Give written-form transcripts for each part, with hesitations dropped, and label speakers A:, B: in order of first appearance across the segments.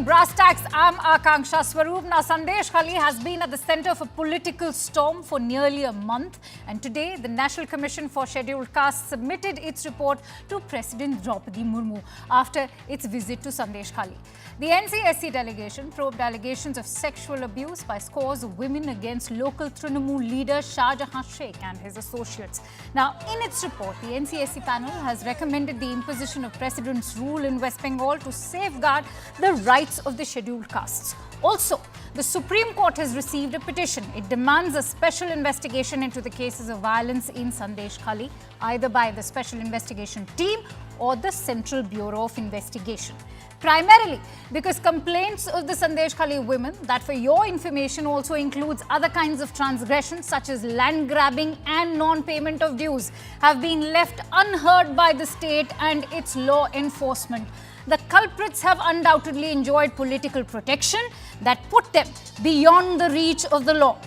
A: in Brass Tacks. I'm Akanksha Swaroop. Now, Sandeshkhali has been at the center of a political storm for nearly a month. And today, the National Commission for Scheduled Castes submitted its report to President Draupadi Murmu after its visit to Sandeshkhali. The NCSC delegation probed allegations of sexual abuse by scores of women against local Trinamool leader Shah Jahan Sheikh and his associates. Now, in its report, the NCSC panel has recommended the imposition of President's rule in West Bengal to safeguard the rights of the scheduled castes. Also, the Supreme Court has received a petition. It demands a special investigation into the cases of violence in Sandeshkhali, either by the Special Investigation Team or the Central Bureau of Investigation. Primarily because complaints of the Sandeshkhali women, that for your information also includes other kinds of transgressions such as land grabbing and non-payment of dues, have been left unheard by the state and its law enforcement. The culprits have undoubtedly enjoyed political protection that put them beyond the reach of the law.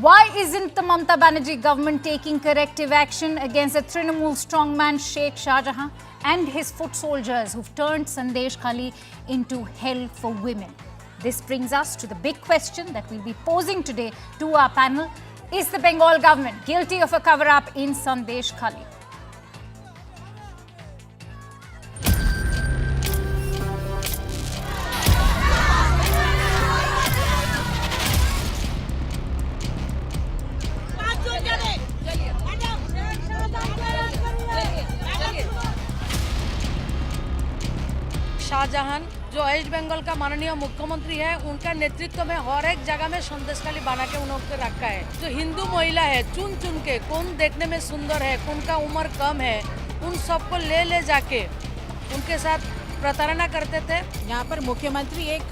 A: Why isn't the Mamata Banerjee government taking corrective action against the Trinamool strongman Sheikh Shah Jahan and his foot soldiers who've turned Sandeshkhali into hell for women? This brings us to the big question that we'll be posing today to our panel. Is the Bengal government guilty of a cover-up in Sandeshkhali?
B: Shahjahan जो waste Bengal का माननीय मुख्यमंत्री है, उनका नेतृत्व में हर एक जगह में संदेशखाली बना के उन्होंने रखा है। जो हिंदू महिला है, चुन चुन के कौन देखने में सुंदर है, कौन का उम्र कम है, उन सबको ले जाके उनके साथ प्रताड़ना करते थे।
C: यहाँ पर मुख्यमंत्री एक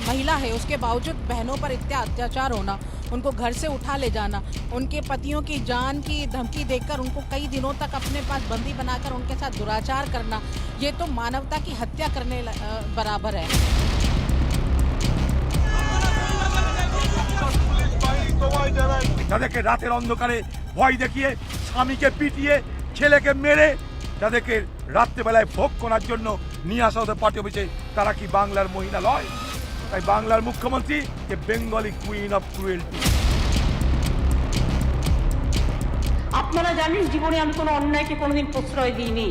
C: महिला है, उसके बावजूद बहनों पर इतना अत्याचार होना, उनको घर से उठा ले जाना, उनके पतियों की जान की धमकी देकर उनको कई दिनों तक अपने पास बंदी बनाकर उनके साथ दुराचार करना, ये तो मानवता की हत्या करने बराबर है।
D: যাদেরকে রাতের অন্ধকারে ভয় দেখিয়ে স্বামীকে পিটিয়ে ছেলেকে মেরে যাদেরকে রাত্রেবেলায় ভোগ করার জন্য নিয়ে আসা হতো পার্টি অফিসে, তারা কি বাংলার মহিলা নয়? তাই বাংলার মুখ্যমন্ত্রী যে বেঙ্গলি কুইন অফ ক্রুয়েলটি।
E: আপনারা জানেন জীবনে আমি কোনো অন্যায়কে কোনোদিন প্রশ্রয় দিইনি,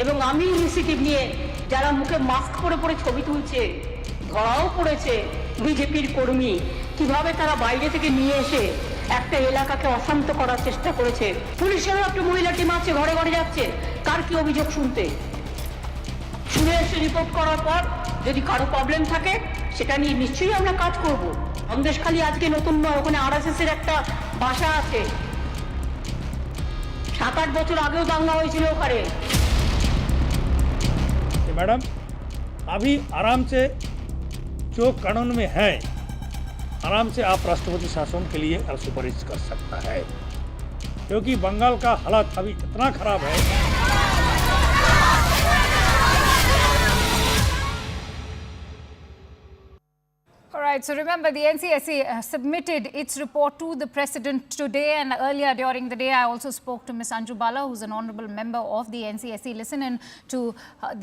E: এবং আমি ইনিশিয়েটিভ নিয়ে যারা মুখে মাস্ক পরে পরে ছবি তুলছে, ধরাও পড়েছে বিজেপির কর্মী, কিভাবে তারা বাইরে থেকে নিয়ে এসে একটা এলাকাকে অশান্ত করার চেষ্টা করেছে। পুলিশেরও একটা মহিলা টিম আছে, ঘরে ঘরে যাচ্ছে কার কি অভিযোগ শুনতে, শুনে এসে রিপোর্ট করার পর যদি কারো প্রবলেম থাকে সেটা নিয়ে নিশ্চয়ই আমরা কাজ করব। সন্দেশখালী আজকে নতুন নয়, ওখানে আরএসএস-এর একটা বাসা আছে, 7-8 বছর আগেও দাঙ্গা হয়েছিল ওখানে।
F: मैडम अभी आराम से जो कानून में है, आराम से आप राष्ट्रपति शासन के लिए सुपारिश कर सकता है, क्योंकि बंगाल का हालात अभी इतना खराब है।
A: Alright, so remember the NCSC submitted its report to the President today, and earlier during the day I also spoke to Ms. Anju Bala, who's an honourable member of the NCSC. Listen in to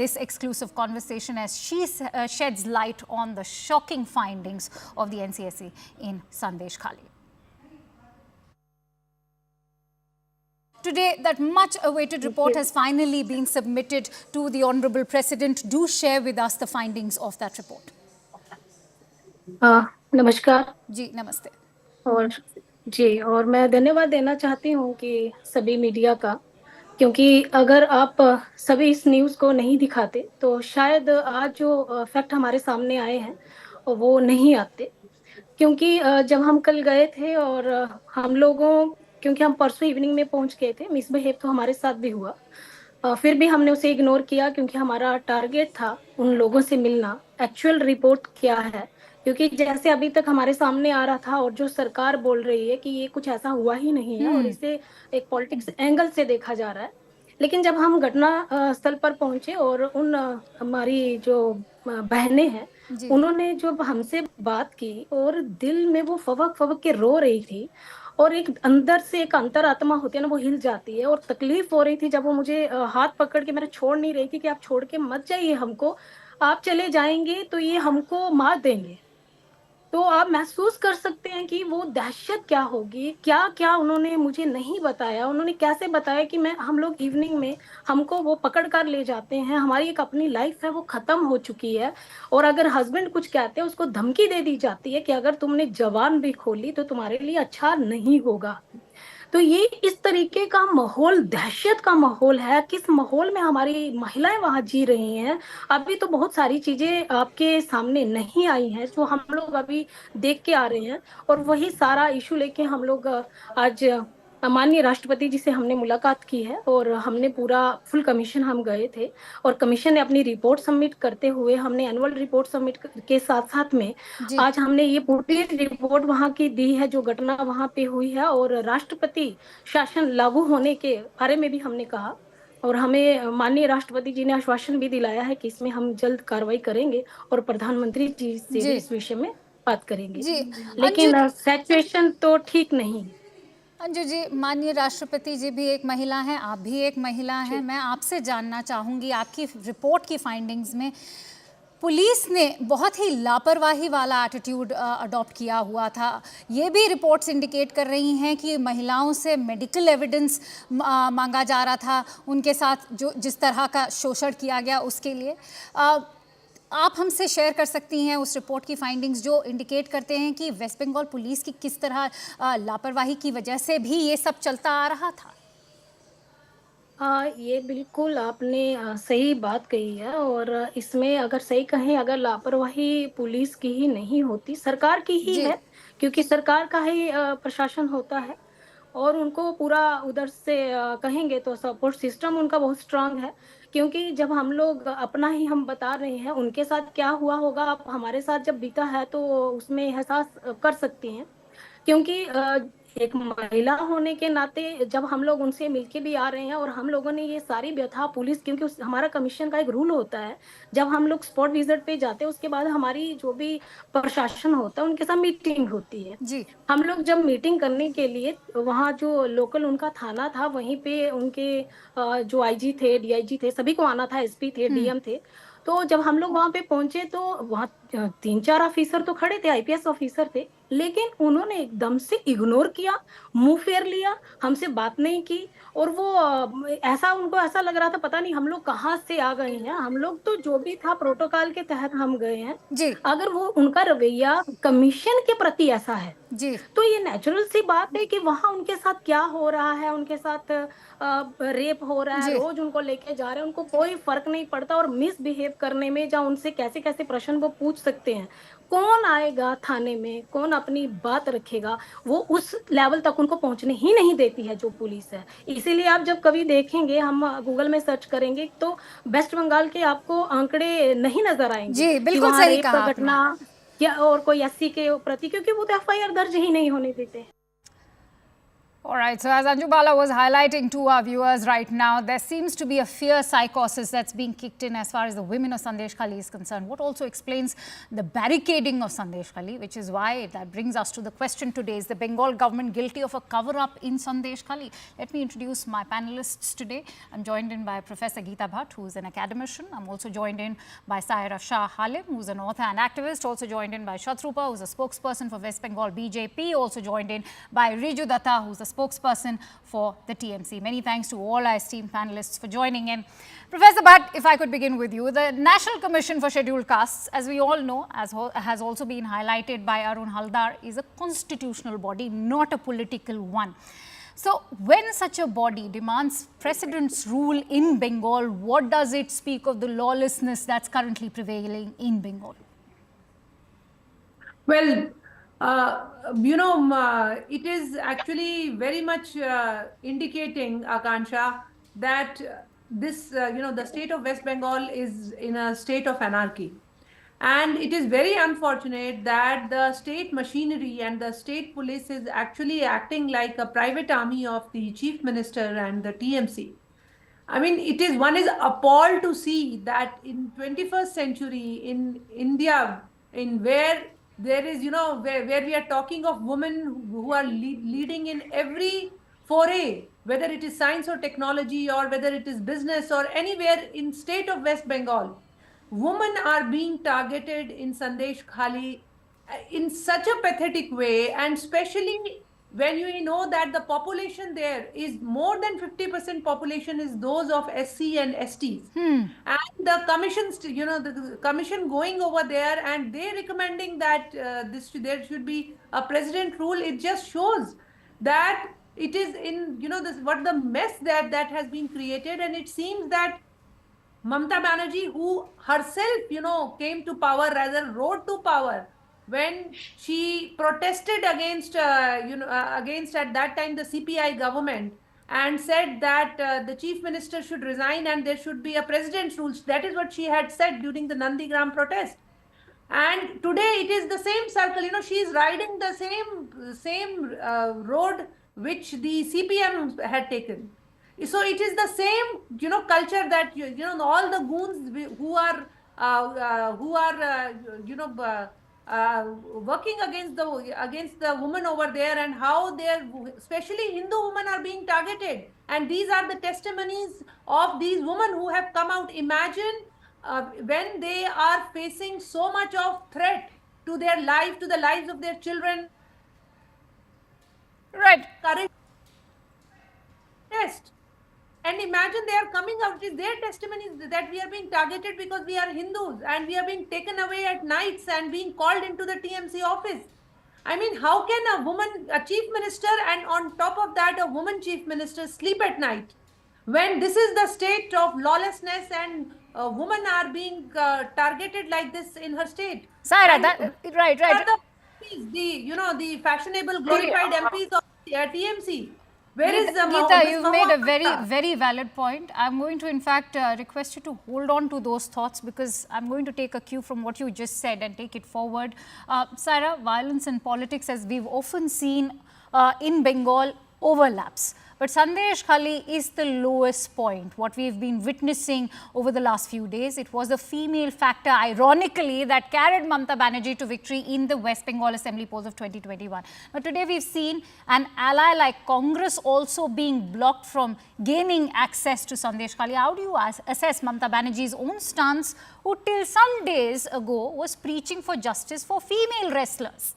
A: this exclusive conversation as she sheds light on the shocking findings of the NCSC in Sandeshkhali. Today, that much awaited report has finally been submitted to the Honourable President. Do share with us the findings of that report.
G: नमस्कार
A: जी, नमस्ते।
G: और मैं धन्यवाद देना चाहती हूँ कि सभी मीडिया का, क्योंकि अगर आप सभी इस न्यूज़ को नहीं दिखाते तो शायद आज जो फैक्ट हमारे सामने आए हैं वो नहीं आते। क्योंकि जब हम कल गए थे और हम लोगों, क्योंकि हम परसों इवनिंग में पहुँच गए थे, मिसबिहेव तो हमारे साथ भी हुआ, फिर भी हमने उसे इग्नोर किया, क्योंकि हमारा टारगेट था उन लोगों से मिलना, एक्चुअल रिपोर्ट क्या है। क्योंकि जैसे अभी तक हमारे सामने आ रहा था और जो सरकार बोल रही है कि ये कुछ ऐसा हुआ ही नहीं है और इसे एक पॉलिटिक्स एंगल से देखा जा रहा है। लेकिन जब हम घटना स्थल पर पहुंचे और उन हमारी जो बहनें हैं, उन्होंने जब हमसे बात की और दिल में वो फवक फवक के रो रही थी, और एक अंदर से एक अंतरात्मा होती है ना, वो हिल जाती है, और तकलीफ हो रही थी जब वो मुझे हाथ पकड़ के मेरा छोड़ नहीं रही थी कि आप छोड़ के मत जाइए हमको, आप चले जाएंगे तो ये हमको मार देंगे। तो आप महसूस कर सकते हैं कि वो दहशत क्या होगी, क्या क्या उन्होंने मुझे नहीं बताया, उन्होंने कैसे बताया कि मैं हम लोग इवनिंग में हमको वो पकड़ कर ले जाते हैं, हमारी एक अपनी लाइफ है वो खत्म हो चुकी है, और अगर हस्बैंड कुछ कहते हैं उसको धमकी दे दी जाती है कि अगर तुमने जबान भी खोली तो तुम्हारे लिए अच्छा नहीं होगा। तो ये इस तरीके का माहौल, दहशत का माहौल है। किस माहौल में हमारी महिलाएं वहां जी रही हैं, अभी तो बहुत सारी चीजें आपके सामने नहीं आई हैं जो हम लोग अभी देख के आ रहे हैं। और वही सारा इशू लेके हम लोग आज माननीय राष्ट्रपति जी से हमने मुलाकात की है, और हमने पूरा फुल कमीशन हम गए थे, और कमीशन ने अपनी रिपोर्ट सबमिट करते हुए हमने एनुअल रिपोर्ट सबमिट के साथ साथ में
A: जी
G: आज हमने ये पूरी रिपोर्ट वहां की दी है जो घटना वहां पे हुई है, और राष्ट्रपति शासन लागू होने के बारे में भी हमने कहा। और हमें माननीय राष्ट्रपति जी ने आश्वासन भी दिलाया है कि इसमें हम जल्द कार्रवाई करेंगे और प्रधानमंत्री जी से भी
A: जी
G: इस विषय में बात करेंगे।
A: जी अंजू
G: लेकिन सिचुएशन तो ठीक नहीं है।
A: अंजू जी, माननीय राष्ट्रपति जी भी एक महिला हैं, आप भी एक महिला हैं। मैं आपसे जानना चाहूँगी, आपकी रिपोर्ट की फाइंडिंग्स में पुलिस ने बहुत ही लापरवाही वाला एटीट्यूड अडॉप्ट किया हुआ था। ये भी रिपोर्ट्स इंडिकेट कर रही हैं कि महिलाओं से मेडिकल एविडेंस मांगा जा रहा था, उनके साथ जो जिस तरह का शोषण किया गया उसके लिए। आप हमसे शेयर कर सकती हैं उस रिपोर्ट की फाइंडिंग्स जो इंडिकेट करते हैं कि वेस्ट बंगाल पुलिस की किस तरह लापरवाही की वजह से भी ये सब चलता आ रहा था।
G: ये बिल्कुल आपने सही बात कही है, और इसमें अगर सही कहें, अगर लापरवाही पुलिस की ही नहीं होती, सरकार की ही
A: जी
G: है, क्योंकि सरकार का ही प्रशासन होता है, और उनको पूरा उधर से कहेंगे तो सपोर्ट सिस्टम उनका बहुत स्ट्रांग है। क्योंकि जब हम लोग अपना ही हम बता रहे हैं, उनके साथ क्या हुआ होगा आप हमारे साथ जब बीता है तो उसमें एहसास कर सकती हैं। क्योंकि एक महिला होने के नाते जब हम लोग उनसे मिलके भी आ रहे हैं, और हम लोगों ने ये सारी व्यथा पुलिस, क्योंकि हमारा कमीशन का एक रूल होता है, जब हम लोग स्पॉट विजिट पे जाते हैं उसके बाद हमारी जो भी प्रशासन होता है उनके साथ मीटिंग होती है।
A: जी
G: हम लोग जब मीटिंग करने के लिए वहाँ जो लोकल उनका थाना था वहीं पे उनके जो आईजी थे, डीआईजी थे, सभी को आना था, एसपी थे, डीएम थे। तो जब हम लोग वहां पे पहुंचे तो वहाँ 3-4 ऑफिसर तो खड़े थे, आईपीएस ऑफिसर थे, लेकिन उन्होंने एकदम से इग्नोर किया, मुंह फेर लिया, हमसे बात नहीं की। और वो ऐसा उनको ऐसा लग रहा था पता नहीं हम लोग कहाँ से आ गए हैं, हम लोग तो जो भी था प्रोटोकॉल के तहत हम गए हैं।
A: जी
G: अगर वो उनका रवैया कमीशन के प्रति ऐसा है
A: जी
G: तो ये नेचुरल सी बात है कि वहां उनके साथ क्या हो रहा है, उनके साथ रेप हो रहा है,
A: जी
G: रोज उनको लेके जा रहे हैं, उनको कोई फर्क नहीं पड़ता, और मिसबिहेव करने में या उनसे कैसे कैसे प्रश्न वो पूछ सकते हैं। कौन आएगा थाने में, कौन अपनी बात रखेगा, वो उस लेवल तक उनको पहुंचने ही नहीं देती है जो पुलिस है। इसीलिए आप जब कभी देखेंगे, हम गूगल में सर्च करेंगे तो वेस्ट बंगाल के आपको आंकड़े नहीं नजर आएंगे
A: जी,
G: कि
A: बिल्कुल
G: वहां
A: सही
G: रेप
A: कहा
G: का
A: आपने।
G: घटना या और कोई एससी के प्रति, क्योंकि वो तो एफआईआर दर्ज ही नहीं होने देते।
A: All right, so as Anju Bala was highlighting to our viewers right now, there seems to be a fear psychosis that's being kicked in as far as the women of Sandeshkhali is concerned. What also explains the barricading of Sandeshkhali, which is why that brings us to the question today, is the Bengal government guilty of a cover-up in Sandeshkhali? Let me introduce my panelists today. I'm joined in by Professor Geeta Bhatt, who's an academician. I'm also joined in by Saira Shah Halim, who's an author and activist. Also joined in by Shatrupa, who's a spokesperson for West Bengal BJP. Also joined in by Riju Datta, who's a spokesperson for the TMC. Many thanks to all our esteemed panelists for joining in. Professor Bhatt, if I could begin with you. The National Commission for Scheduled Castes, as we all know, as has also been highlighted by Arun Haldar, is a constitutional body, not a political one. So, when such a body demands precedent's rule in Bengal, what does it speak of the lawlessness that's currently prevailing in Bengal?
H: Well, it is actually very much indicating, Akansha, that the state of West Bengal is in a state of anarchy. And it is very unfortunate that the state machinery and the state police is actually acting like a private army of the chief minister and the TMC. I mean, one is appalled to see that in 21st century in India, in where there is, where we are talking of women who are leading in every foray, whether it is science or technology or whether it is business or anywhere in state of West Bengal, women are being targeted in Sandeshkhali in such a pathetic way, and especially when you know that the population there is more than 50% population is those of SC and STs. And the commissions, the commission going over there and they recommending that there should be a president rule, it just shows that it is in, this what the mess that has been created. And it seems that Mamata Banerjee, who herself, came to power, rather rode to power when she protested against, against at that time the CPI government, and said that the chief minister should resign and there should be a president's rule. That is what she had said during the Nandigram protest. And today it is the same circle. She is riding the same road which the CPM had taken. So it is the same, culture that all the goons who are working against the women over there, and how especially Hindu women are being targeted. And these are the testimonies of these women who have come out. Imagine when they are facing so much of threat to their life, to the lives of their children.
A: Right.
H: Courage. Test. And imagine they are coming out. It is their testimonies that we are being targeted because we are Hindus, and we are being taken away at nights and being called into the TMC office. I mean, how can a woman, a chief minister, and on top of that, a woman chief minister sleep at night? When this is the state of lawlessness and women are being targeted like this in her state.
A: Saira, right.
H: The fashionable glorified MPs of TMC. Where is the
A: Geeta, you've made a very valid point. I'm going to, in fact, request you to hold on to those thoughts, because I'm going to take a cue from what you just said and take it forward. Saira, violence in politics, as we've often seen in Bengal, overlaps. But Sandeshkhali is the lowest point, what we've been witnessing over the last few days. It was the female factor, ironically, that carried Mamata Banerjee to victory in the West Bengal Assembly polls of 2021. But today we've seen an ally like Congress also being blocked from gaining access to Sandeshkhali. How do you assess Mamata Banerjee's own stance, who till some days ago was preaching for justice for female wrestlers?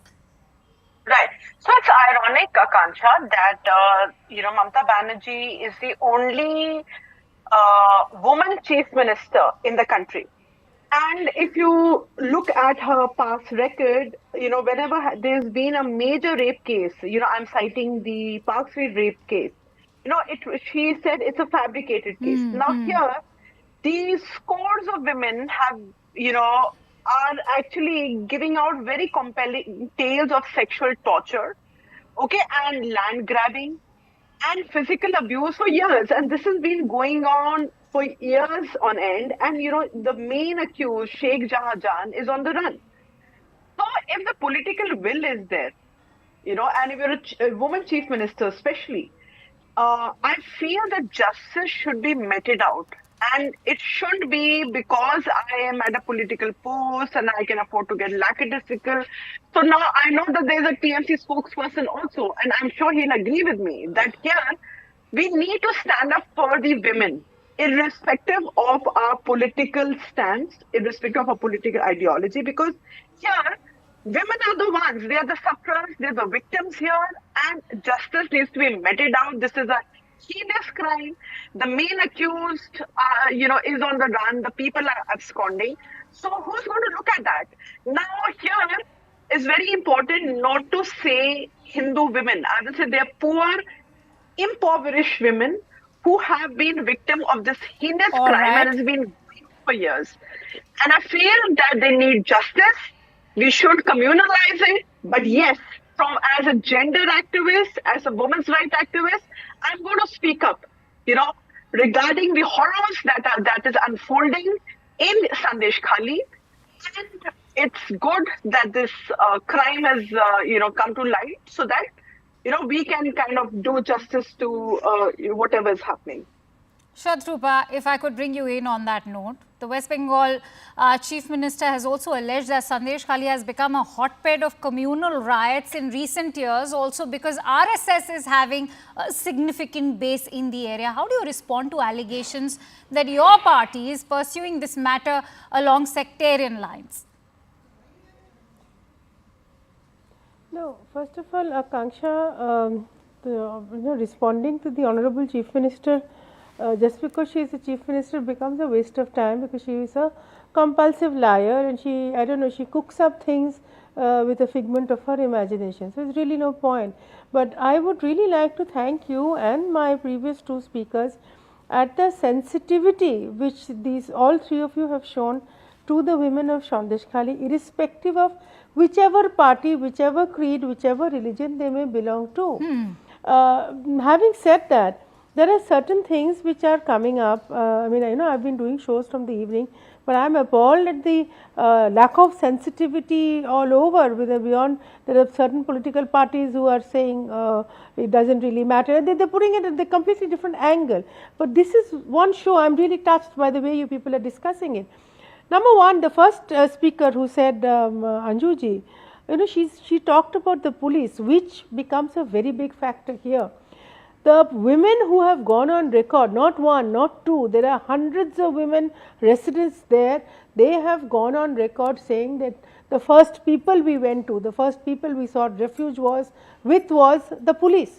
I: Right. So it's ironic, Akansha, that, Mamata Banerjee is the only woman chief minister in the country. And if you look at her past record, whenever there's been a major rape case, I'm citing the Park Street rape case, she said it's a fabricated case. Now here, these scores of women have, are actually giving out very compelling tales of sexual torture, and land grabbing and physical abuse for years. And this has been going on for years on end. And, the main accused, Sheikh Jahajan, is on the run. So if the political will is there, and if you're a woman chief minister especially, I feel that justice should be meted out. And it shouldn't be because I am at a political post and I can afford to get lackadaisical. So now I know that there's a TMC spokesperson also, and I'm sure he'll agree with me that here we need to stand up for the women, irrespective of our political stance, irrespective of our political ideology, because here women are the ones, they are the sufferers, they're the victims here, and justice needs to be meted out. This is a heinous crime. The main accused, is on the run. The people are absconding. So who's going to look at that? Now here is very important not to say Hindu women. I would say they're poor, impoverished women who have been victim of this heinous crime and has been for years. And I feel that they need justice. We should communalize it. But yes, as a gender activist, as a women's rights activist, I'm going to speak up, regarding the horrors that is unfolding in Sandeshkhali. And it's good that this crime has, come to light so that, we can kind of do justice to whatever is happening.
A: Shadrupa, if I could bring you in on that note, The West Bengal Chief Minister has also alleged that Sandeshkhali has become a hotbed of communal riots in recent years, also because RSS is having a significant base in the area. How do you respond to allegations that your party is pursuing this matter along sectarian lines?
J: No, first of all, Akanksha, responding to the Honorable Chief Minister, just because she is a Chief Minister becomes a waste of time, because she is a compulsive liar and she, I don't know, she cooks up things with a figment of her imagination. So, it's really no point. But I would really like to thank you and my previous two speakers at the sensitivity which these all three of you have shown to the women of Sandeshkhali, irrespective of whichever party, whichever creed, whichever religion they may belong to. Having said that, there are certain things which are coming up. I mean, I know I've been doing shows from the evening, but I'm appalled at the lack of sensitivity all over. Beyond, there are certain political parties who are saying it doesn't really matter. They're putting it at a completely different angle. But this is one show I'm really touched by the way you people are discussing it. Number one, the first speaker who said, Anjuji, she talked about the police, which becomes a very big factor here. The women who have gone on record, not one, not two, there are hundreds of women residents there, they have gone on record saying that the first people we went to, the first people we sought refuge was the police.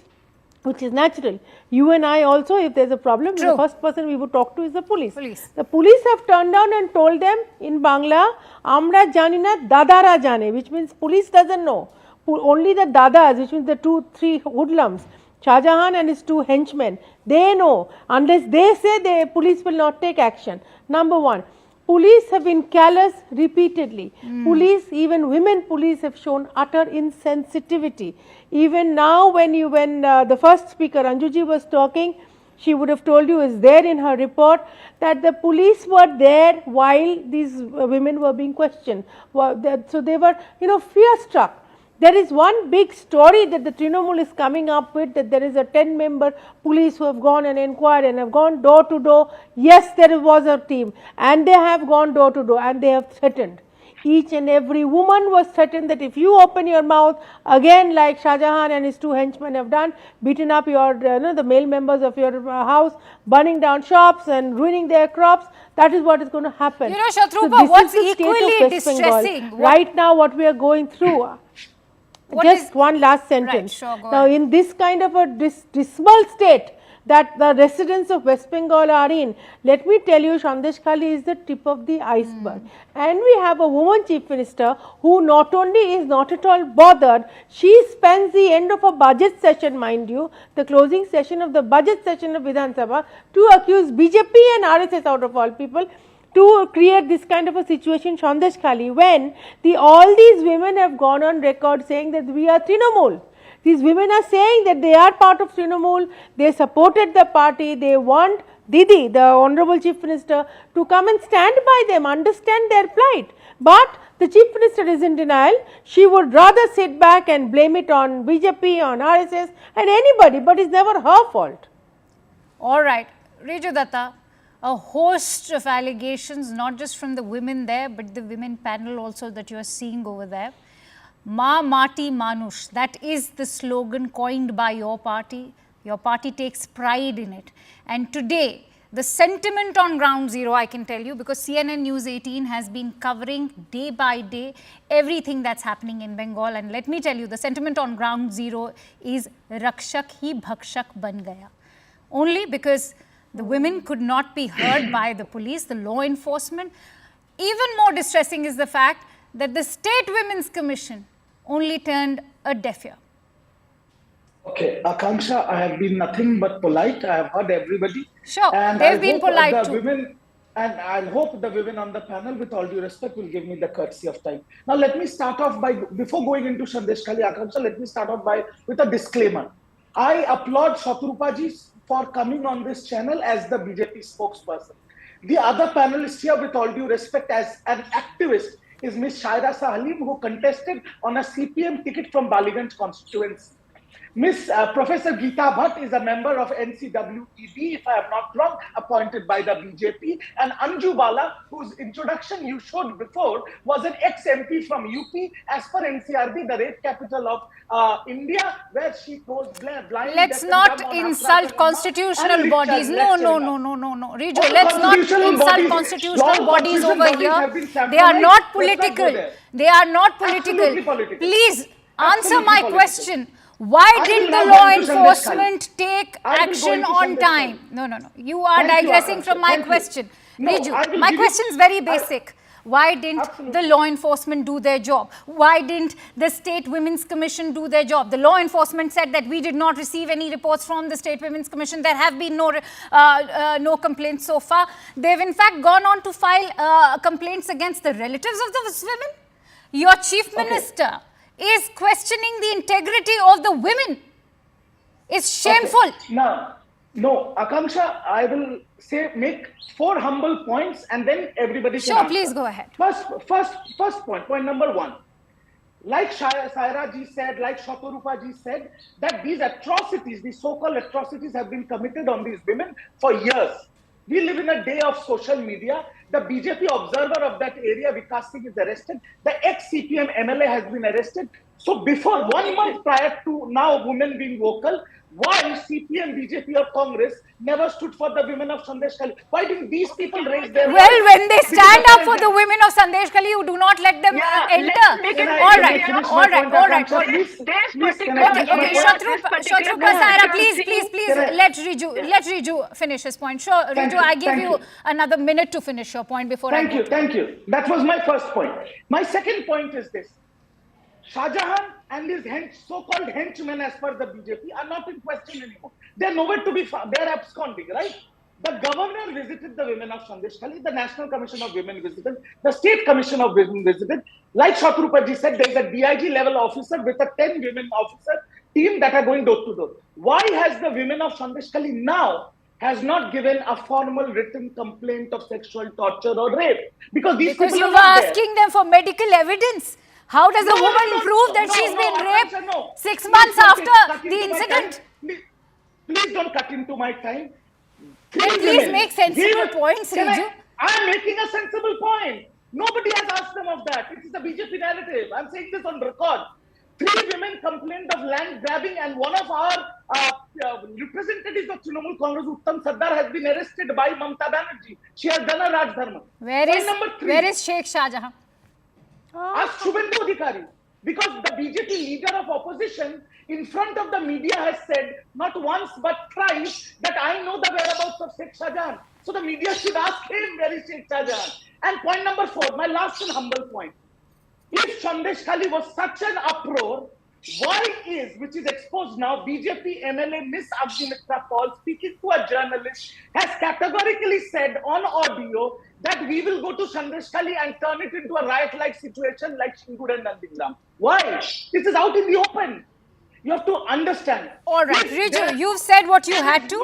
J: Which is natural. You and I also, if there is a problem, the first person we would talk to is the police. The police have turned down and told them in Bangla, Amra jani na, dadara jane, which means police doesn't know. Only the dadas, which means the 2-3 hoodlums, Shahjahan and his 2 henchmen, they know. Unless they say, the police will not take action. Number one. Police have been callous repeatedly. Police, even women police, have shown utter insensitivity. Even now, when the first speaker Anjuji was talking, she would have told you, is there in her report, that the police were there while these women were being questioned. So they were, fear struck. There is one big story that the Trinamool is coming up with, that there is a 10-member police who have gone and inquired and have gone door to door. Yes, there was a team and they have gone door to door and they have threatened. Each and every woman was threatened that if you open your mouth again, like Shahjahan and his 2 henchmen have done, beaten up your, the male members of your house, burning down shops and ruining their crops, that is what is going to happen.
A: Shatrupa,
J: so
A: what's equally distressing?
J: Right now, what we are going through. Just one last sentence.
A: Right, sure,
J: now, in this kind of a dismal state that the residents of West Bengal are in, let me tell you, Sandeshkhali is the tip of the iceberg. And we have a woman chief minister who not only is not at all bothered, she spends the end of a budget session, mind you, the closing session of the budget session of Vidhan Sabha, to accuse BJP and RSS, out of all people, to create this kind of a situation in Sandeshkhali, when all these women have gone on record saying that we are Trinamool. These women are saying that they are part of Trinamool, they supported the party, they want Didi, the Honorable Chief Minister, to come and stand by them, understand their plight. But the Chief Minister is in denial. She would rather sit back and blame it on BJP, on RSS and anybody, but it's never her fault.
A: All right. Riju Datta, a host of allegations, not just from the women there, but the women panel also that you are seeing over there. Ma Mati Manush, that is the slogan coined by your party. Your party takes pride in it. And today, the sentiment on ground zero, I can tell you, because CNN News 18 has been covering day by day everything that's happening in Bengal. And let me tell you, the sentiment on ground zero is Rakshak hi Bhakshak ban gaya. Only because the women could not be heard by the police, the law enforcement. Even more distressing is the fact that the State Women's Commission only turned a deaf ear.
K: Okay, Akanksha, I have been nothing but polite. I have heard everybody.
A: Sure,
K: and
A: they've been polite too.
K: Women, and I hope the women on the panel, with all due respect, will give me the courtesy of time. Now, let me start off by, before going into Sandeshkhali, Akanksha, let me start off with a disclaimer. I applaud Shatrupaji for coming on this channel as the BJP spokesperson. The other panelist here, with all due respect, as an activist, is Ms. Shaira Sahalim, who contested on a CPM ticket from Baliganj constituency. Miss Professor Geeta Bhatt is a member of NCWEB, if I am not wrong, appointed by the BJP. And Anju Bala, whose introduction you showed before, was an ex-MP from UP, as per NCRB, the rape capital of India, where she goes blind.
A: Let's not insult constitutional bodies. No. Riju, let's not insult constitutional bodies over here. They are not political. They are not political. Please answer my question. Why did the law enforcement take action on time? No. You are digressing from my question. Riju, my question is very basic. Why didn't the law enforcement do their job? Why didn't the State Women's Commission do their job? The law enforcement said that we did not receive any reports from the State Women's Commission. There have been no complaints so far. They've in fact gone on to file complaints against the relatives of those women. Your chief minister is questioning the integrity of the women. It's shameful.
K: No, Akanksha, I will make 4 humble points and then everybody can
A: answer. Please go ahead.
K: First point number 1. Like Saira ji said, like Shatarupa ji said, that these atrocities, these so-called atrocities have been committed on these women for years. We live in a day of social media. The BJP observer of that area, Vikas Singh, is arrested. The ex-CPM MLA has been arrested. So before 1 month prior to now women being vocal, why CPM, BJP or Congress never stood for the women of Sandeshkhali? Why didn't these people raise their voice?
A: Well, when they stand up for the women of Sandeshkhali, you do not let them enter. All right. Okay, Shatrupa Saira, please, let Riju finish his point. Sure, Riju, I give you another minute to finish your point before I go.
K: Thank you. That was my first point. My second point is this. Shah Jahan and his so-called henchmen as per the BJP are not in question anymore. They are nowhere to be found. They are absconding, right? The governor visited the women of Sandeshkhali, the National Commission of Women visited, the State Commission of Women visited. Like Shatarupa ji said, there is a DIG level officer with a 10 women officer team that are going door to door. Why has the women of Sandeshkhali now has not given a formal written complaint of sexual torture or rape? Because
A: you were asking them for medical evidence. How does a woman prove that she's been raped 6 months after the incident?
K: Please don't cut into my time.
A: Please make sensible points, Riju.
K: I am making a sensible point. Nobody has asked them of that. It is the BJP narrative. I'm saying this on record. 3 women complained of land grabbing, and one of our representatives of Trinamool Congress, Uttam Sardar, has been arrested by Mamata Banerjee. She has done a Raj Dharma.
A: Where is Sheikh Shah Jahan?
K: Ask Shubhendu Adhikari, because the BJP leader of opposition in front of the media has said not once but thrice that I know the whereabouts of Sheikh Shah Jahan. So the media should ask him where is Sheikh Shah Jahan. And point number 4, my last and humble point. If Sandeshkhali was such an uproar, why is, which is exposed now, BJP MLA Miss Misra Paul, speaking to a journalist, has categorically said on audio that we will go to Chandrachud and turn it into a riot-like situation like Shingur and Nandigram. Why? This is out in the open. You have to understand.
A: All right, Riju, you've said what you had to.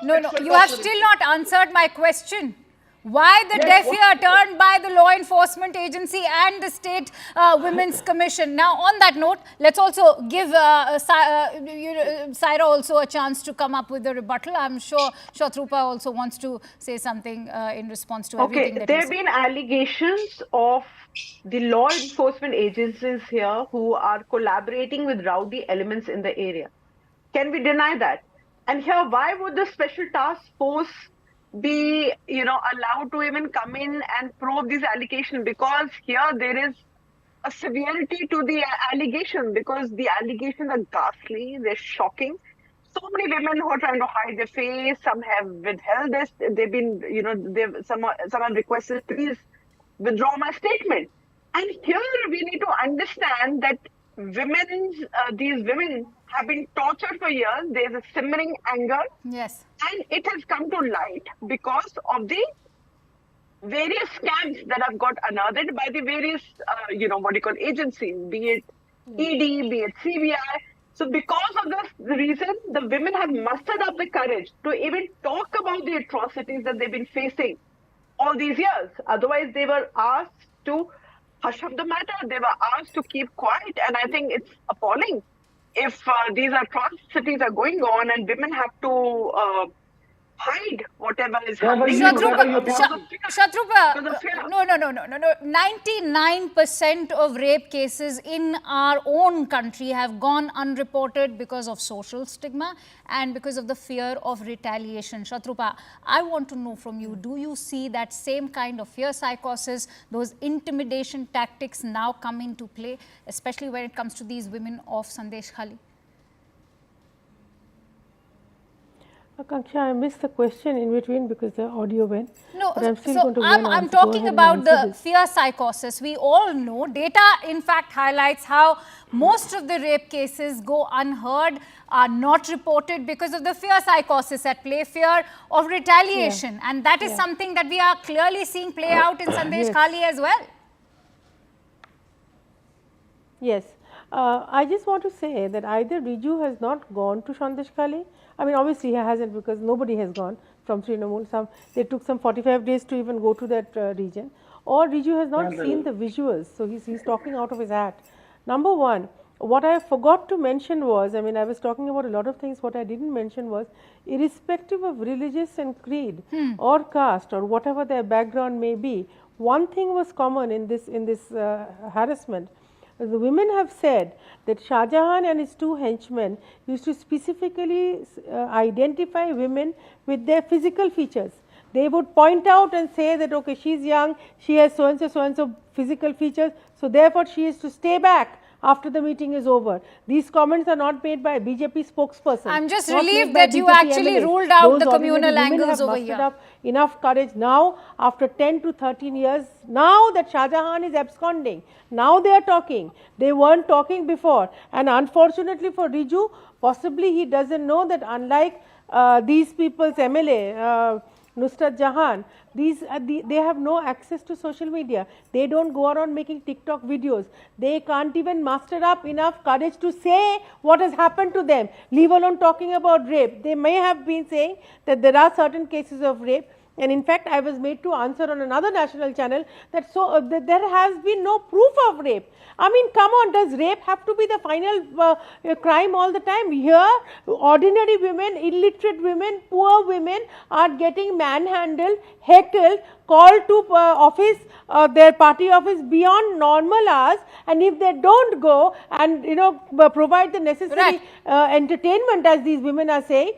A: No, you have still not answered my question. Why the deaf ear turned by the law enforcement agency and the State Women's Commission? Now, on that note, let's also give Saira also a chance to come up with a rebuttal. I'm sure Shatrupa also wants to say something in response to everything that
I: there have been allegations of the law enforcement agencies here who are collaborating with rowdy elements in the area. Can we deny that? And here, why would the special task force be, allowed to even come in and probe these allegations? Because here there is a severity to the allegation, because the allegations are ghastly, they're shocking. So many women who are trying to hide their face, some have withheld this, they've been, some have requested, please withdraw my statement. And here we need to understand that these women have been tortured for years. There's a simmering anger.
A: Yes.
I: And it has come to light because of the various scams that have got unearthed by the various, agencies, be it ED, be it CBI. So because of this reason, the women have mustered up the courage to even talk about the atrocities that they've been facing all these years. Otherwise, they were asked to hush up the matter. They were asked to keep quiet. And I think it's appalling if these atrocities are going on and women have to hide whatever is happening to them because of fear.
A: Shatrupa,
I: Because of fear.
A: no. 99% of rape cases in our own country have gone unreported because of social stigma and because of the fear of retaliation. Shatrupa, I want to know from you, do you see that same kind of fear psychosis, those intimidation tactics now come into play, especially when it comes to these women of Sandeshkhali?
J: Akanksha, I missed the question in between because the audio went.
A: No,
J: but I'm still
A: so
J: going to
A: I'm
J: go
A: talking
J: ahead and
A: about
J: answer
A: the
J: this.
A: fear psychosis. We all know data, in fact, highlights how most of the rape cases go unheard, are not reported because of the fear psychosis at play, fear of retaliation. And that is something that we are clearly seeing play out in Sandeshkhali as well.
J: Yes. I just want to say that either Riju has not gone to Sandeshkhali. I mean, obviously he hasn't because nobody has gone from Trinamool. They took some 45 days to even go to that region. Or Riju has not seen the visuals. So he's talking out of his hat. Number one, what I forgot to mention was, I mean, I was talking about a lot of things. What I didn't mention was, irrespective of religious and creed or caste or whatever their background may be, one thing was common in this harassment. The women have said that Shah Jahan and his two henchmen used to specifically identify women with their physical features. They would point out and say that, okay, she's young, she has so and so physical features, so therefore she is to stay back after the meeting is over. These comments are not made by a BJP spokesperson.
A: I'm just relieved that you actually ruled out the communal angles over here.
J: Up enough courage now, after 10 to 13 years, now that Shah Jahan is absconding, now they are talking. They weren't talking before. And unfortunately for Riju, possibly he doesn't know that unlike these people's MLA, Nusrat Jahan, they have no access to social media. They don't go around making TikTok videos. They can't even muster up enough courage to say what has happened to them, leave alone talking about rape. They may have been saying that there are certain cases of rape. And in fact, I was made to answer on another national channel that that there has been no proof of rape. I mean, come on, does rape have to be the final crime all the time? Here, ordinary women, illiterate women, poor women are getting manhandled, heckled, called to office, their party office beyond normal hours, and if they don't go and provide the necessary entertainment, as these women are saying,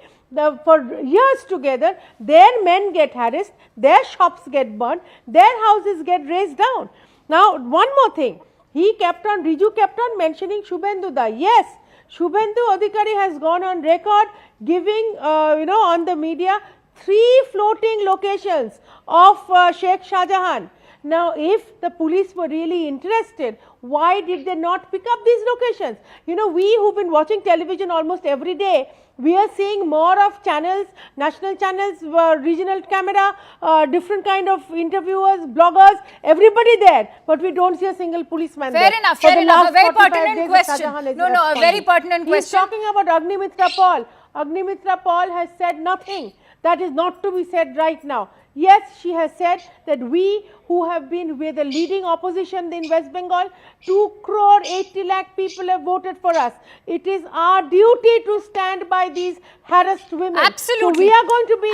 J: for years together, their men get harassed, their shops get burnt, their houses get razed down. Now, one more thing, Riju kept on mentioning Shubhendu Da. Yes, Shubhendu Adhikari has gone on record giving, on the media 3 floating locations of Sheikh Shah Jahan. Now, if the police were really interested, why did they not pick up these locations? We who've been watching television almost every day, we are seeing more of channels, national channels, regional camera, different kind of interviewers, bloggers, everybody there, but we don't see a single policeman
A: there. Fair enough. A very pertinent question. A very pertinent question.
J: He's talking about Agnimitra Paul. Agnimitra Paul has said nothing. That is not to be said right now. Yes, she has said that we who have been with the leading opposition in West Bengal, 2.80 lakh people have voted for us. It is our duty to stand by these harassed women.
A: Absolutely.
J: So we are going to be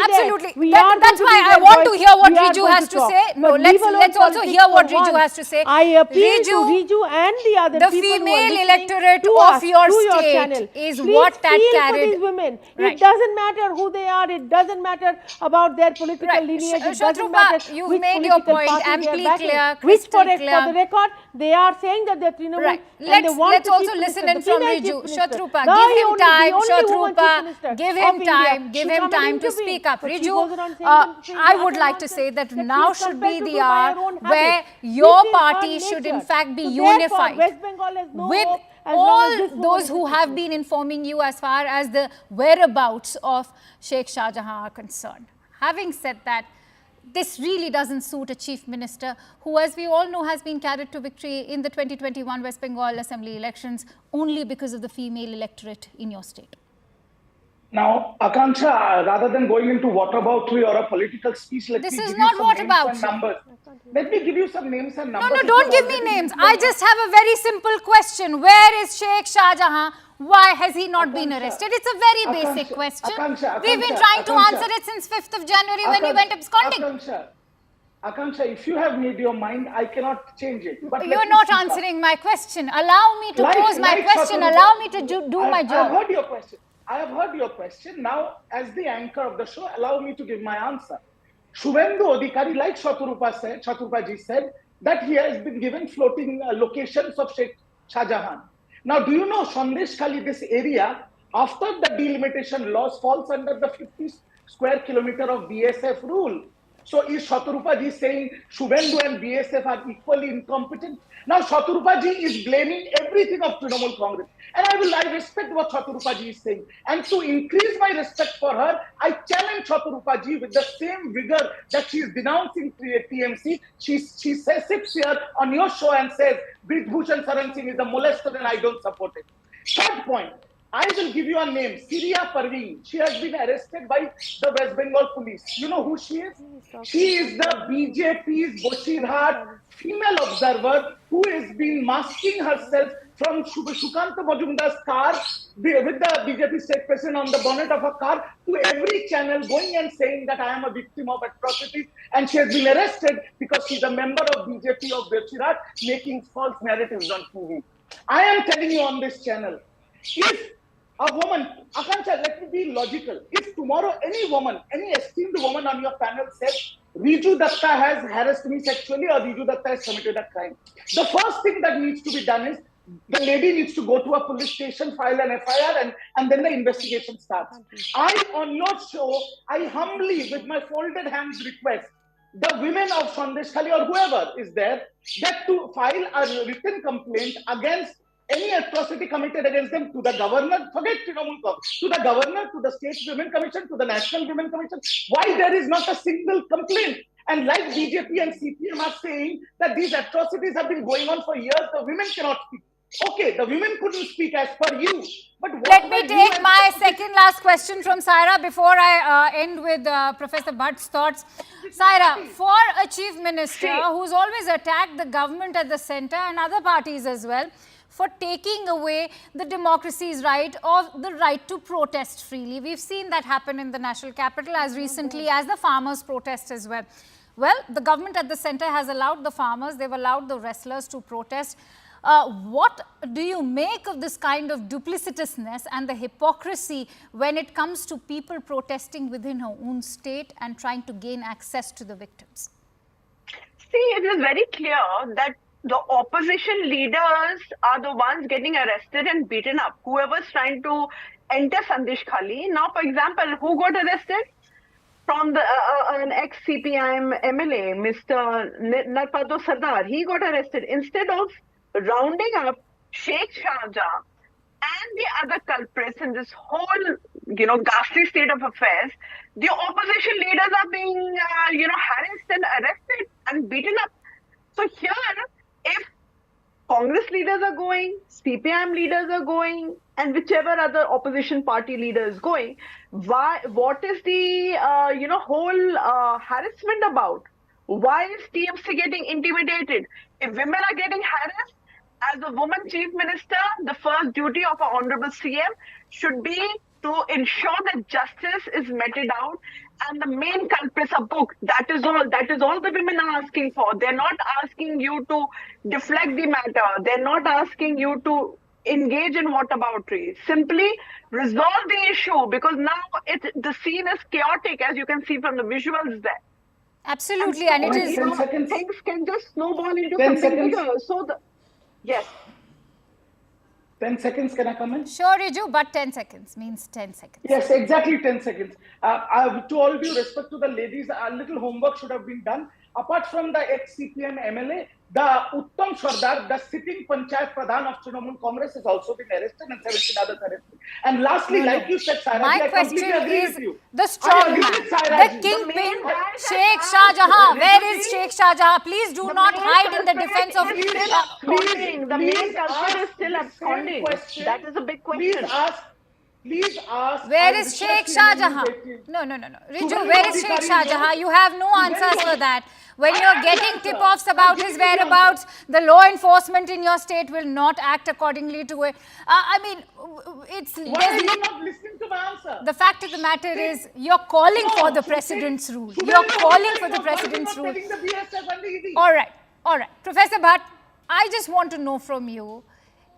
A: there. That's why I want to hear what Riju has to say. No, let's also hear what Riju has to say.
J: I appeal to Riju and the other
A: people. The female electorate of your state is what that carried.
J: These women. It doesn't matter who they are. It doesn't matter about their political lineage. It doesn't matter
A: you've made your point amply clear,
J: which for the record, they are saying that they're Trinamool.
A: Let's also listen in from Riju. Shatrupa, give him time. Shatrupa, give him time to speak up. Riju, I would like to say that now should be the hour where your party should in fact be unified with all those who have been informing you as far as the whereabouts of Sheikh Shah Jahan are concerned. Having said that, this really doesn't suit a chief minister who, as we all know, has been carried to victory in the 2021 West Bengal Assembly elections only because of the female electorate in your state.
K: Now, Akanksha, rather than going into whataboutery or a political speech,
A: this is not whataboutery.
K: Let me give you some names and numbers.
A: No, don't give me names. I just have a very simple question. Where is Sheikh Shah Jahan? Why has he not been
K: Akanksha,
A: arrested? It's a very basic
K: Akanksha,
A: question.
K: Akanksha,
A: We've been
K: Akanksha,
A: trying to
K: Akanksha.
A: answer it since 5th of January when he went absconding.
K: Akanksha, if you have made your mind, I cannot change it. But
A: You're not answering my question. Allow me to pose my question.
K: Shaturupa,
A: Allow me to do my
K: I
A: job.
K: have heard your question. I have heard your question. Now, as the anchor of the show, allow me to give my answer. Shubhendu Adhikari, like Shaturupa ji said, that he has been given floating locations of Sheikh Shah Jahan. Now, do you know Sandeshkhali, this area, after the delimitation laws, falls under the 50 square kilometer of BSF rule? So is Shaturupa ji saying Shubhendu and BSF are equally incompetent? Now Shaturupa ji is blaming everything of Trinamool Congress. And I respect what Shaturupa ji is saying. And to increase my respect for her, I challenge Shaturupa ji with the same vigor that she is denouncing TMC. She sits here on your show and says, Brij Bhushan Saran Singh is a molester and I don't support it. Third point. I will give you a name, Syria Parveen. She has been arrested by the West Bengal police. You know who she is? She is the BJP's Boshirhat female observer who has been masking herself from Shukanta Majumdar's car with the BJP state president on the bonnet of a car to every channel going and saying that I am a victim of atrocities, and she has been arrested because she's a member of BJP of Boshirhat making false narratives on TV. I am telling you on this channel, if a woman, Akanksha, let me be logical. If tomorrow any woman, any esteemed woman on your panel says, Riju Datta has harassed me sexually or Riju Datta has committed a crime, the first thing that needs to be done is the lady needs to go to a police station, file an FIR, and then the investigation starts. I, on your show, I humbly, with my folded hands, request the women of Sandeshkhali or whoever is there, that to file a written complaint against any atrocity committed against them to the governor, forget Trinamool Congress, to the governor, to the State Women Commission, to the National Women Commission. Why there is not a single complaint? And like BJP and CPM are saying that these atrocities have been going on for years, the women cannot speak. Okay, the women couldn't speak as per you. But
A: let me take my second last question from Saira before I end with Professor Bhatt's thoughts. Saira, for a chief minister who's always attacked the government at the center and other parties as well, for taking away the democracy's right or the right to protest freely. We've seen that happen in the national capital as recently as the farmers' protest as well. Well, the government at the center has allowed the farmers, they've allowed the wrestlers to protest. What do you make of this kind of duplicitousness and the hypocrisy when it comes to people protesting within her own state and trying to gain access to the victims?
I: See, it is very clear that the opposition leaders are the ones getting arrested and beaten up. Whoever's trying to enter Sandeshkhali. Now, for example, who got arrested? From the an ex-CPIM MLA, Mr. Narpado Sardar. He got arrested. Instead of rounding up Sheikh Shah Jahan and the other culprits in this whole, ghastly state of affairs, the opposition leaders are being, harassed and arrested and beaten up. So here, if Congress leaders are going, CPIM leaders are going, and whichever other opposition party leader is going, what is the whole harassment about? Why is TMC getting intimidated? If women are getting harassed, as a woman chief minister, the first duty of our honorable CM should be to ensure that justice is meted out and the main culprits are booked. That is all. That is all the women are asking for. They're not asking you to deflect the matter. They're not asking you to engage in whataboutery. Simply resolve the issue, because now the scene is chaotic, as you can see from the visuals there.
A: Absolutely, and it is.
I: Things can just snowball into something bigger. So yes.
K: 10 seconds, can I come in?
A: Sure, Riju, but 10 seconds means 10 seconds.
K: Yes, exactly 10 seconds. To all due respect to the ladies, a little homework should have been done. Apart from the ex-CPM MLA, the Uttam Sardar, the sitting Panchayat Pradhan of Trinamool Congress, has also been arrested and 17 others arrested. And lastly, like you said, Saira,
A: my
K: I completely agree
A: question is
K: with you.
A: the strong man, the kingpin, Sheikh Shah Jahan. Where is Sheikh Shah Jahan? Please do not hide in the defense of...
I: The main culprit is still absconding. That is a big question.
K: Please ask.
A: Where
K: I
A: is
K: request
A: Sheikh
K: CNN
A: Shahjahan?
K: News 18.
A: No. Riju,
K: Subhadeep
A: where is Sheikh
K: Adhikari
A: Shahjahan?
K: knows.
A: You have no
K: Subhadeep
A: answers for
K: Adhikari-
A: that. When
K: I
A: you're
K: have the
A: getting
K: answer.
A: tip-offs
K: I'm
A: about
K: giving
A: his
K: you the answer.
A: whereabouts, the law enforcement in your state will not act accordingly to it. I mean, it's
K: Why are you not listening to my answer?
A: the fact of the matter is you're calling for the
K: so
A: precedence rule.
K: Subhadeep
A: You're calling
K: Adhikari
A: for the
K: knows. Why is he
A: precedence
K: not
A: rule.
K: telling the BSF and the ED?
A: All right. Professor Bhatt, I just want to know from you,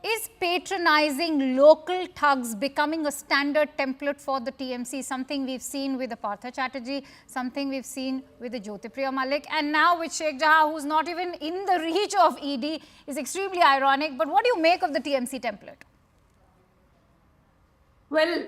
A: is patronizing local thugs becoming a standard template for the TMC? Something we've seen with the Partha Chatterjee, something we've seen with the Jyotipriya Malik, and now with Sheikh Jahan, who's not even in the reach of ED, is extremely ironic. But what do you make of the TMC template?
H: Well,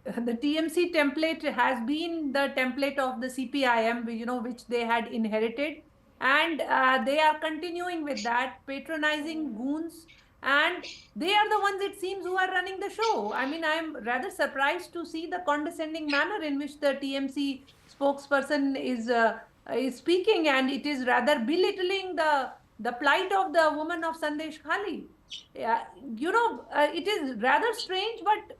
H: the TMC template has been the template of the CPIM, which they had inherited. And they are continuing with that, patronizing goons. And they are the ones, it seems, who are running the show. I mean, I'm rather surprised to see the condescending manner in which the TMC spokesperson is speaking. And it is rather belittling the plight of the woman of Sandeshkhali. Yeah, it is rather strange, but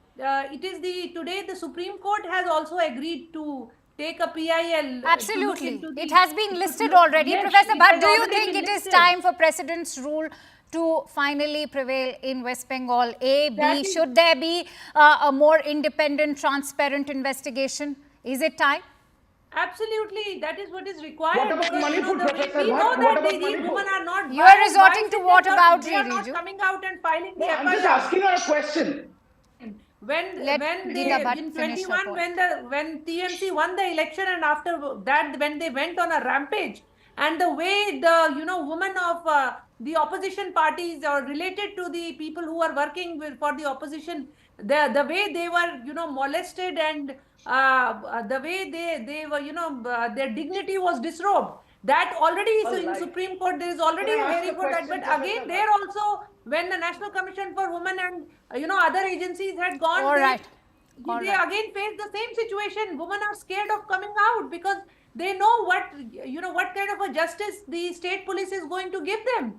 H: it is today the Supreme Court has also agreed to take a PIL.
A: Absolutely. It has been listed already.
H: Yes,
A: Professor
H: it
A: Bhatt,
H: has
A: do you
H: already
A: think
H: been
A: it is
H: listed.
A: time for precedence rule to finally prevail in West Bengal? A, B, should there be a more independent, transparent investigation? Is it time?
H: Absolutely, that is what is required.
K: What about
H: because,
K: Manipur,
H: we
K: Professor
H: know
K: Bhatt?
H: that
K: What about
H: these
K: Manipur?
H: women are not.
A: You are
H: biased.
A: resorting
H: Why is
A: to
H: it
A: what
H: that
A: about
H: they are not
A: Riju?
H: coming out and filing
K: No,
H: the
K: I'm just
H: FIR?
K: asking her a question.
H: When
A: Let
H: they
A: Geeta Bhatt
H: in
A: finish her
H: 21 when TMC won the election, and after that when they went on a rampage, and the way the women of the opposition parties or related to the people who are working for the opposition, the way they were molested, and the way they were their dignity was disrobed. That already is in
K: Alright.
H: Supreme Court. There is already
K: Can I
H: a
K: ask
H: hearing
K: a
H: for that.
K: question,
H: But again,
K: Professor
H: there also, when the National Commission for Women and other agencies had gone,
A: All right.
H: they again faced the same situation. Women are scared of coming out because they know what kind of a justice the state police is going to give them.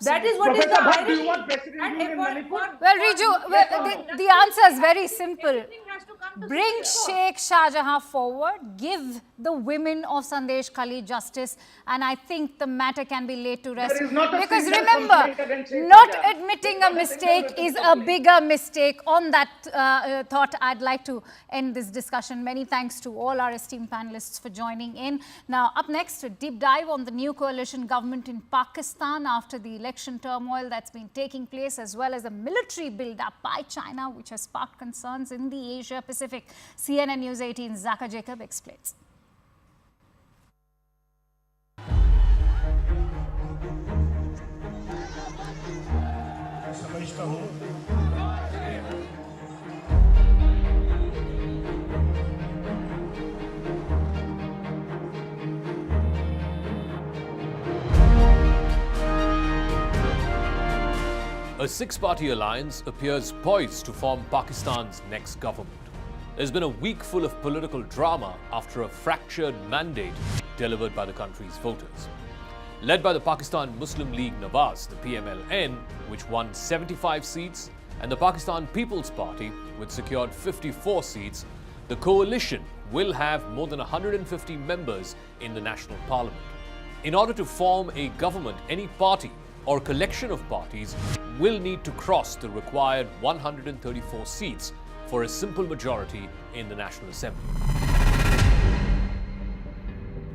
H: That is what is the
K: Professor Bhatt, do
H: irony.
K: you want precedent
H: And
K: rule in Manipur?
A: Well, Riju, the answer is very simple.
H: Everything has to come to
A: Bring
H: Supreme Court.
A: Sheikh Shahjahan forward, give the women of Sandeshkhali justice, and I think the matter can be laid to rest.
K: There is not a
A: Because
K: single
A: remember,
K: complaint against Sheikh
A: not
K: Shahjahan.
A: admitting
K: There
A: a
K: is not a single
A: mistake is a
K: complaint.
A: bigger mistake. On that thought, I'd like to end this discussion. Many thanks to all our esteemed panelists for joining in. Now, up next, a deep dive on the new coalition government in Pakistan after the election turmoil that's been taking place, as well as a military build-up by China, which has sparked concerns in the Asia-Pacific. CNN News 18's Zaka Jacob explains.
L: A six-party alliance appears poised to form Pakistan's next government. There's been a week full of political drama after a fractured mandate delivered by the country's voters. Led by the Pakistan Muslim League Nawaz, the PMLN, which won 75 seats, and the Pakistan People's Party, which secured 54 seats, the coalition will have more than 150 members in the national parliament. In order to form a government, any party or collection of parties will need to cross the required 134 seats for a simple majority in the National Assembly.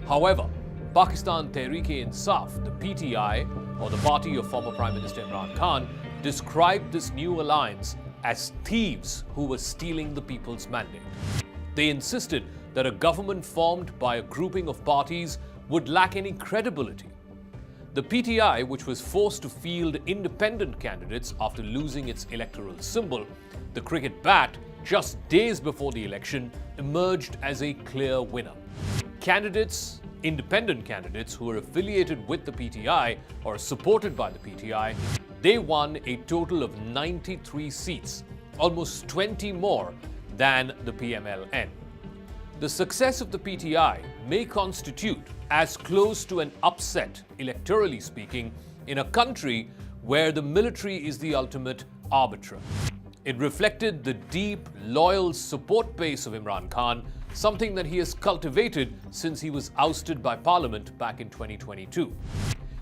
L: However, Pakistan Tehreek-e-Insaf, the PTI, or the party of former Prime Minister Imran Khan, described this new alliance as thieves who were stealing the people's mandate. They insisted that a government formed by a grouping of parties would lack any credibility. The PTI, which was forced to field independent candidates after losing its electoral symbol, the cricket bat, just days before the election, emerged as a clear winner. Independent candidates who were affiliated with the PTI or supported by the PTI, they won a total of 93 seats, almost 20 more than the PMLN. The success of the PTI may constitute as close to an upset, electorally speaking, in a country where the military is the ultimate arbiter. It reflected the deep, loyal support base of Imran Khan, something that he has cultivated since he was ousted by Parliament back in 2022.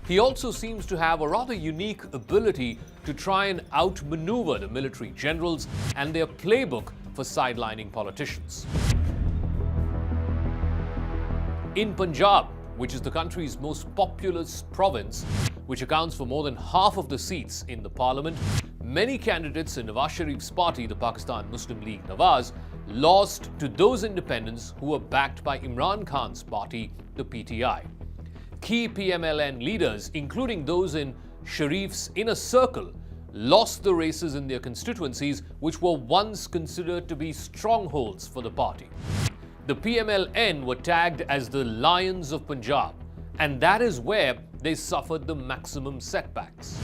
L: He also seems to have a rather unique ability to try and outmaneuver the military generals and their playbook for sidelining politicians. In Punjab, which is the country's most populous province, which accounts for more than half of the seats in the parliament, many candidates in Nawaz Sharif's party, the Pakistan Muslim League Nawaz, lost to those independents who were backed by Imran Khan's party, the PTI. Key PMLN leaders, including those in Sharif's inner circle, lost the races in their constituencies, which were once considered to be strongholds for the party. The PMLN were tagged as the Lions of Punjab, and that is where they suffered the maximum setbacks.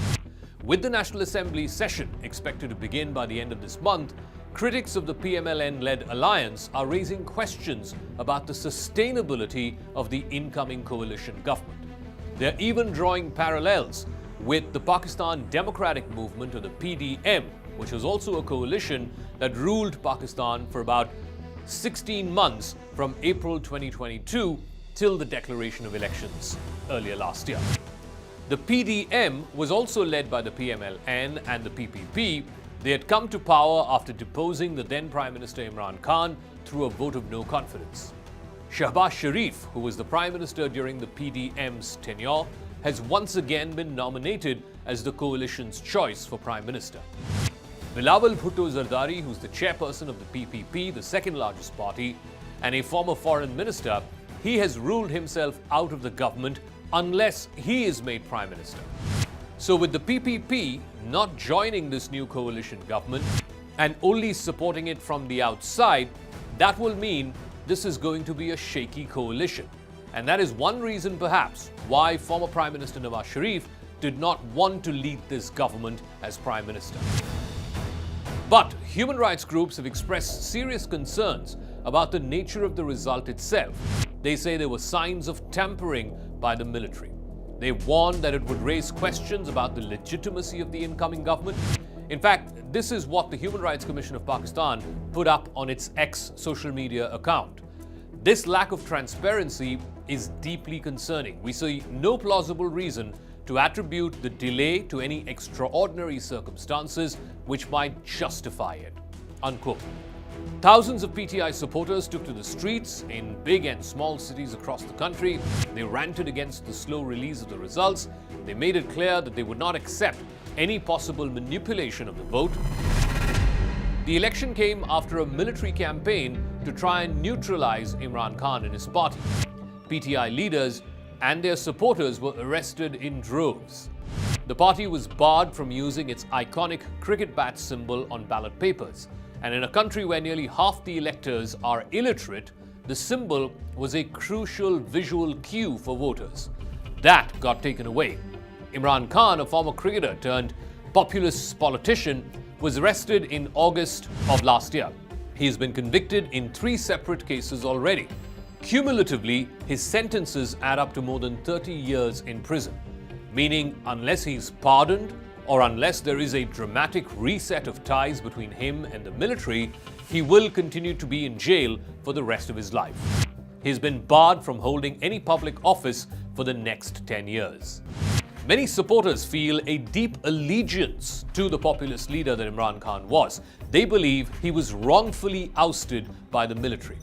L: With the National Assembly session expected to begin by the end of this month, critics of the PMLN-led alliance are raising questions about the sustainability of the incoming coalition government. They're even drawing parallels with the Pakistan Democratic Movement, or the PDM, which was also a coalition that ruled Pakistan for about 16 months from April 2022 till the declaration of elections earlier last year. The PDM was also led by the PMLN and the PPP. They had come to power after deposing the then Prime Minister Imran Khan through a vote of no confidence. Shehbaz Sharif, who was the Prime Minister during the PDM's tenure, has once again been nominated as the coalition's choice for Prime Minister. Bilawal Bhutto Zardari, who's the chairperson of the PPP, the second largest party, and a former foreign minister, he has ruled himself out of the government unless he is made Prime Minister. So with the PPP not joining this new coalition government and only supporting it from the outside, that will mean this is going to be a shaky coalition. And that is one reason perhaps why former Prime Minister Nawaz Sharif did not want to lead this government as Prime Minister. But human rights groups have expressed serious concerns about the nature of the result itself. They say there were signs of tampering by the military. They warned that it would raise questions about the legitimacy of the incoming government. In fact, this is what the Human Rights Commission of Pakistan put up on its X social media account. This lack of transparency is deeply concerning. We see no plausible reason to attribute the delay to any extraordinary circumstances which might justify it. Unquote. Thousands of PTI supporters took to the streets in big and small cities across the country. They ranted against the slow release of the results. They made it clear that they would not accept any possible manipulation of the vote. The election came after a military campaign to try and neutralize Imran Khan and his party. PTI leaders and their supporters were arrested in droves. The party was barred from using its iconic cricket bat symbol on ballot papers. And in a country where nearly half the electors are illiterate, the symbol was a crucial visual cue for voters. That got taken away. Imran Khan, a former cricketer turned populist politician, was arrested in August of last year. He has been convicted in 3 separate cases already. Cumulatively, his sentences add up to more than 30 years in prison, meaning unless he's pardoned or unless there is a dramatic reset of ties between him and the military, he will continue to be in jail for the rest of his life. He's been barred from holding any public office for the next 10 years. Many supporters feel a deep allegiance to the populist leader that Imran Khan was. They believe he was wrongfully ousted by the military.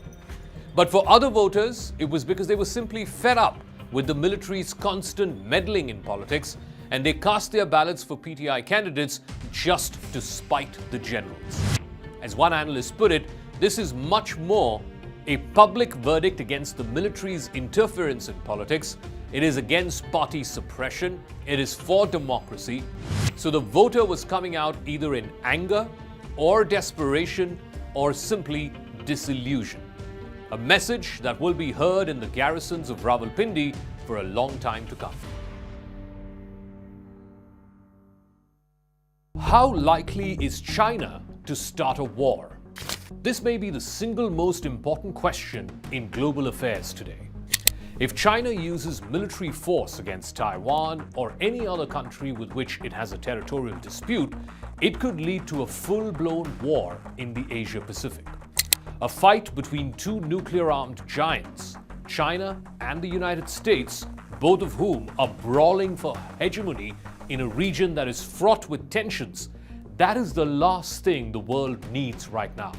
L: But for other voters, it was because they were simply fed up with the military's constant meddling in politics, and they cast their ballots for PTI candidates just to spite the generals. As one analyst put it, this is much more a public verdict against the military's interference in politics. It is against party suppression. It is for democracy. So the voter was coming out either in anger or desperation or simply disillusion. A message that will be heard in the garrisons of Rawalpindi for a long time to come. How likely is China to start a war? This may be the single most important question in global affairs today. If China uses military force against Taiwan or any other country with which it has a territorial dispute, it could lead to a full-blown war in the Asia-Pacific. A fight between two nuclear-armed giants, China and the United States, both of whom are brawling for hegemony in a region that is fraught with tensions. That is the last thing the world needs right now.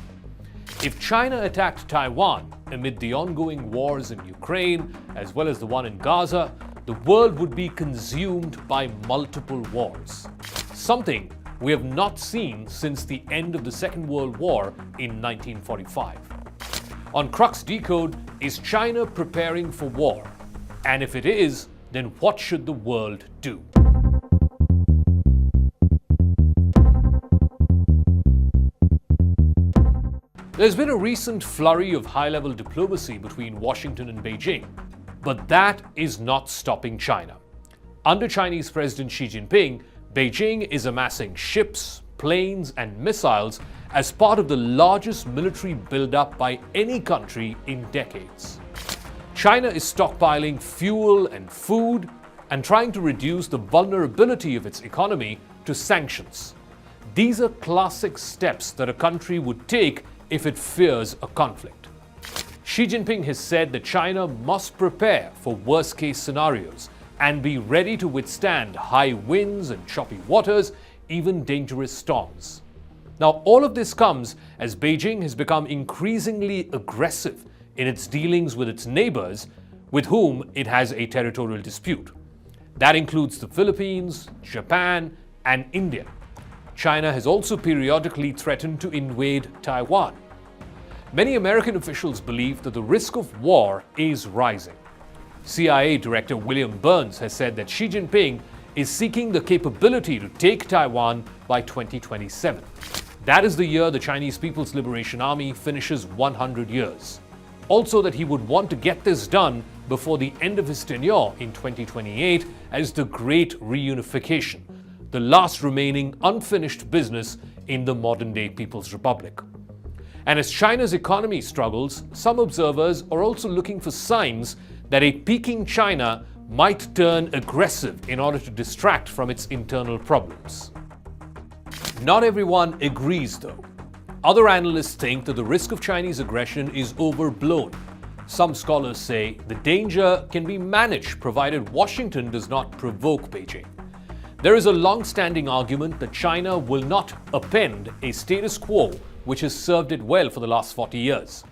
L: If China attacked Taiwan amid the ongoing wars in Ukraine, as well as the one in Gaza, the world would be consumed by multiple wars. Something we have not seen since the end of the Second World War in 1945. On Crux Decode, is China preparing for war? And if it is, then what should the world do? There's been a recent flurry of high-level diplomacy between Washington and Beijing, but that is not stopping China. Under Chinese President Xi Jinping, Beijing is amassing ships, planes, and missiles as part of the largest military buildup by any country in decades. China is stockpiling fuel and food and trying to reduce the vulnerability of its economy to sanctions. These are classic steps that a country would take if it fears a conflict. Xi Jinping has said that China must prepare for worst-case scenarios and be ready to withstand high winds and choppy waters, even dangerous storms. Now, all of this comes as Beijing has become increasingly aggressive in its dealings with its neighbors with whom it has a territorial dispute. That includes the Philippines, Japan, and India. China has also periodically threatened to invade Taiwan. Many American officials believe that the risk of war is rising. CIA Director William Burns has said that Xi Jinping is seeking the capability to take Taiwan by 2027. That is the year the Chinese People's Liberation Army finishes 100 years. Also that he would want to get this done before the end of his tenure in 2028 as the Great Reunification, the last remaining unfinished business in the modern-day People's Republic. And as China's economy struggles, some observers are also looking for signs that a peaking China might turn aggressive in order to distract from its internal problems. Not everyone agrees, though. Other analysts think that the risk of Chinese aggression is overblown. Some scholars say the danger can be managed provided Washington does not provoke Beijing. There is a long-standing argument that China will not upend a status quo which has served it well for the last 40 years.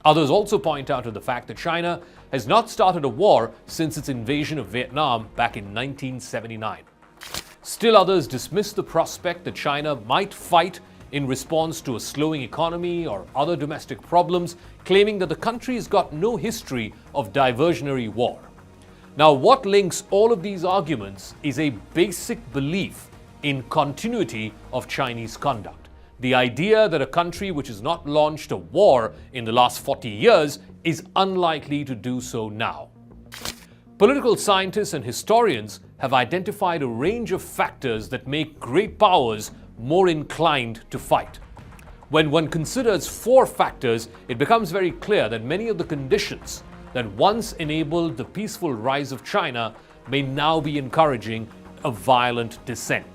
L: Others also point out to the fact that China has not started a war since its invasion of Vietnam back in 1979. Still others dismiss the prospect that China might fight in response to a slowing economy or other domestic problems, claiming that the country has got no history of diversionary war. Now, what links all of these arguments is a basic belief in continuity of Chinese conduct. The idea that a country which has not launched a war in the last 40 years is unlikely to do so now. Political scientists and historians have identified a range of factors that make great powers more inclined to fight. When one considers 4 factors, it becomes very clear that many of the conditions that once enabled the peaceful rise of China may now be encouraging a violent descent.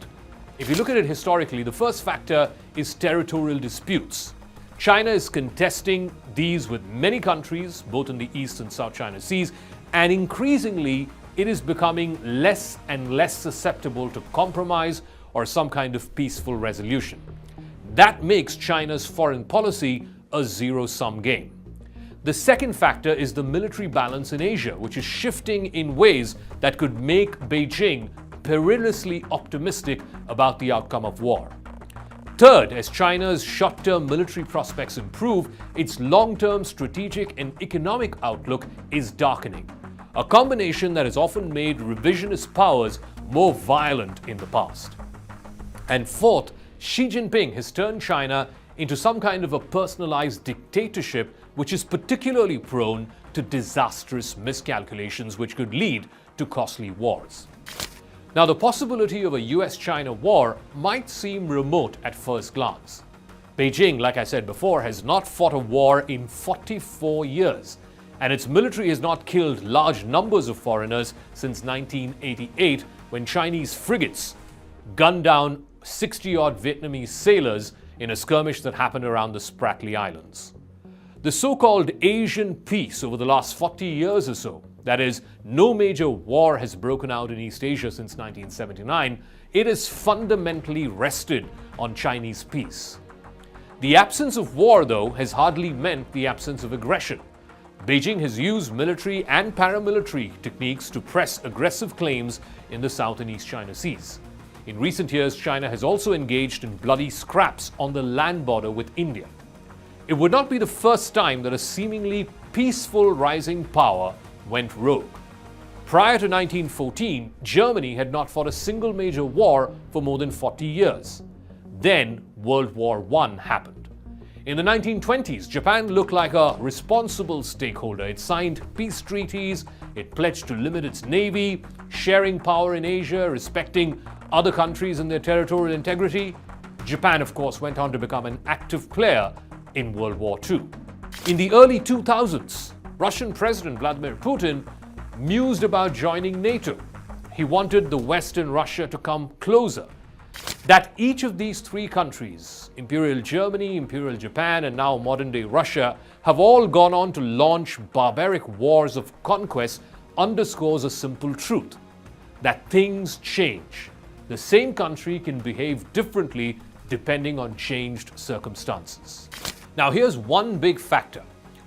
L: If you look at it historically, the first factor is territorial disputes. China is contesting these with many countries, both in the East and South China Seas, and increasingly it is becoming less and less susceptible to compromise or some kind of peaceful resolution. That makes China's foreign policy a zero-sum game. The second factor is the military balance in Asia, which is shifting in ways that could make Beijing perilously optimistic about the outcome of war. Third, as China's short-term military prospects improve, its long-term strategic and economic outlook is darkening, a combination that has often made revisionist powers more violent in the past. And fourth, Xi Jinping has turned China into some kind of a personalized dictatorship which is particularly prone to disastrous miscalculations which could lead to costly wars. Now, the possibility of a US-China war might seem remote at first glance. Beijing, like I said before, has not fought a war in 44 years. and its military has not killed large numbers of foreigners since 1988, when Chinese frigates gunned down 60-odd Vietnamese sailors in a skirmish that happened around the Spratly Islands. The so-called Asian peace over the last 40 years or so, that is, no major war has broken out in East Asia since 1979, it has fundamentally rested on Chinese peace. The absence of war, though, has hardly meant the absence of aggression. Beijing has used military and paramilitary techniques to press aggressive claims in the South and East China Seas. In recent years, China has also engaged in bloody scraps on the land border with India. It would not be the first time that a seemingly peaceful rising power went rogue. Prior to 1914, Germany had not fought a single major war for more than 40 years. Then World War I happened. In the 1920s, Japan looked like a responsible stakeholder. It signed peace treaties, it pledged to limit its navy, sharing power in Asia, respecting other countries and their territorial integrity. Japan, of course, went on to become an active player in World War II. In the early 2000s, Russian President Vladimir Putin mused about joining NATO. He wanted the West and Russia to come closer. That each of these three countries, Imperial Germany, Imperial Japan, and now modern-day Russia, have all gone on to launch barbaric wars of conquest underscores a simple truth: that things change. The same country can behave differently depending on changed circumstances. Now, here's one big factor.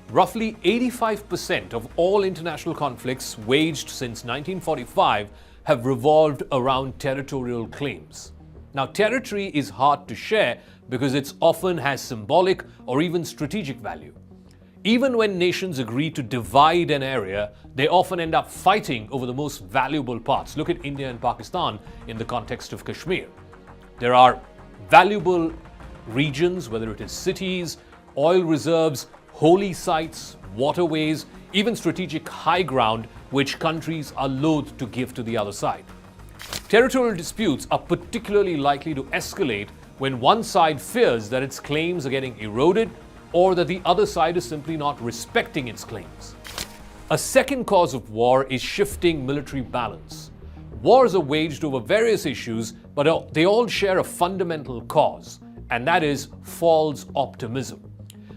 L: Roughly 85% of all international conflicts waged since 1945 have revolved around territorial claims. Now, territory is hard to share because it often has symbolic or even strategic value. Even when nations agree to divide an area, they often end up fighting over the most valuable parts. Look at India and Pakistan in the context of Kashmir. There are valuable regions, whether it is cities, oil reserves, holy sites, waterways, even strategic high ground, which countries are loath to give to the other side. Territorial disputes are particularly likely to escalate when one side fears that its claims are getting eroded or that the other side is simply not respecting its claims. A second cause of war is shifting military balance. Wars are waged over various issues, but they all share a fundamental cause, and that is false optimism.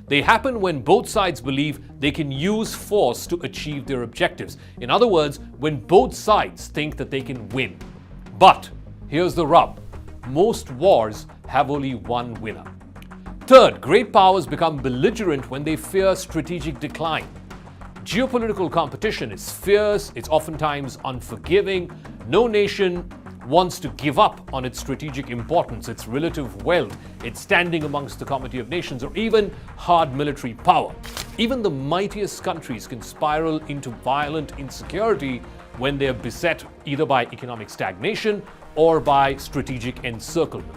L: They happen when both sides believe they can use force to achieve their objectives. In other words, when both sides think that they can win. But here's the rub: most wars have only one winner. Third, great powers become belligerent when they fear strategic decline. Geopolitical competition is fierce, it's oftentimes unforgiving. No nation wants to give up on its strategic importance, its relative wealth, its standing amongst the Committee of Nations, or even hard military power. Even the mightiest countries can spiral into violent insecurity when they are beset either by economic stagnation or by strategic encirclement.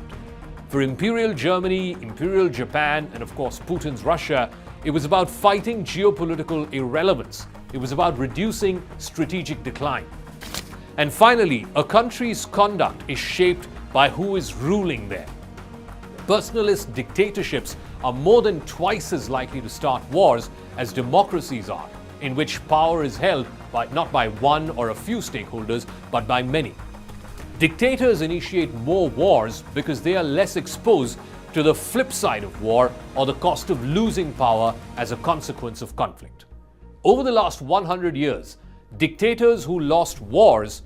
L: For Imperial Germany, Imperial Japan, and of course Putin's Russia, it was about fighting geopolitical irrelevance. It was about reducing strategic decline. And finally, a country's conduct is shaped by who is ruling there. Personalist dictatorships are more than twice as likely to start wars as democracies are, in which power is held not by one or a few stakeholders, but by many. Dictators initiate more wars because they are less exposed to the flip side of war or the cost of losing power as a consequence of conflict. Over the last 100 years, dictators who lost wars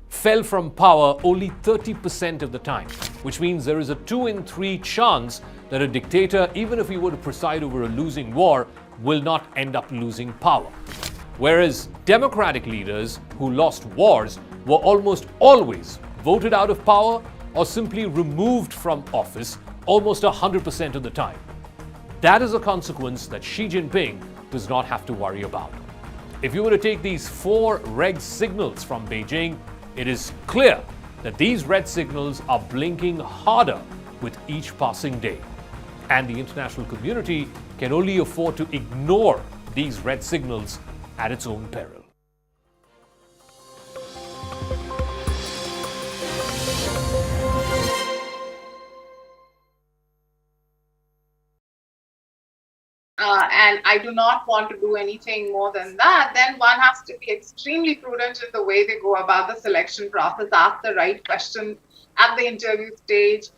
L: fell from power only 30% of the time, which means there is a 2 in 3 chance that a dictator, even if he were to preside over a losing war, will not end up losing power. Whereas democratic leaders who lost wars were almost always voted out of power or simply removed from office almost 100% of the time. That is a consequence that Xi Jinping does not have to worry about. If you were to take these 4 red signals from Beijing, it is clear that these red signals are blinking harder with each passing day. And the international community can only afford to ignore these red signals at its own peril.
M: and I do not want to do anything more than that, then one has to be extremely prudent in the way they go about the selection process, ask the right questions at the interview stage,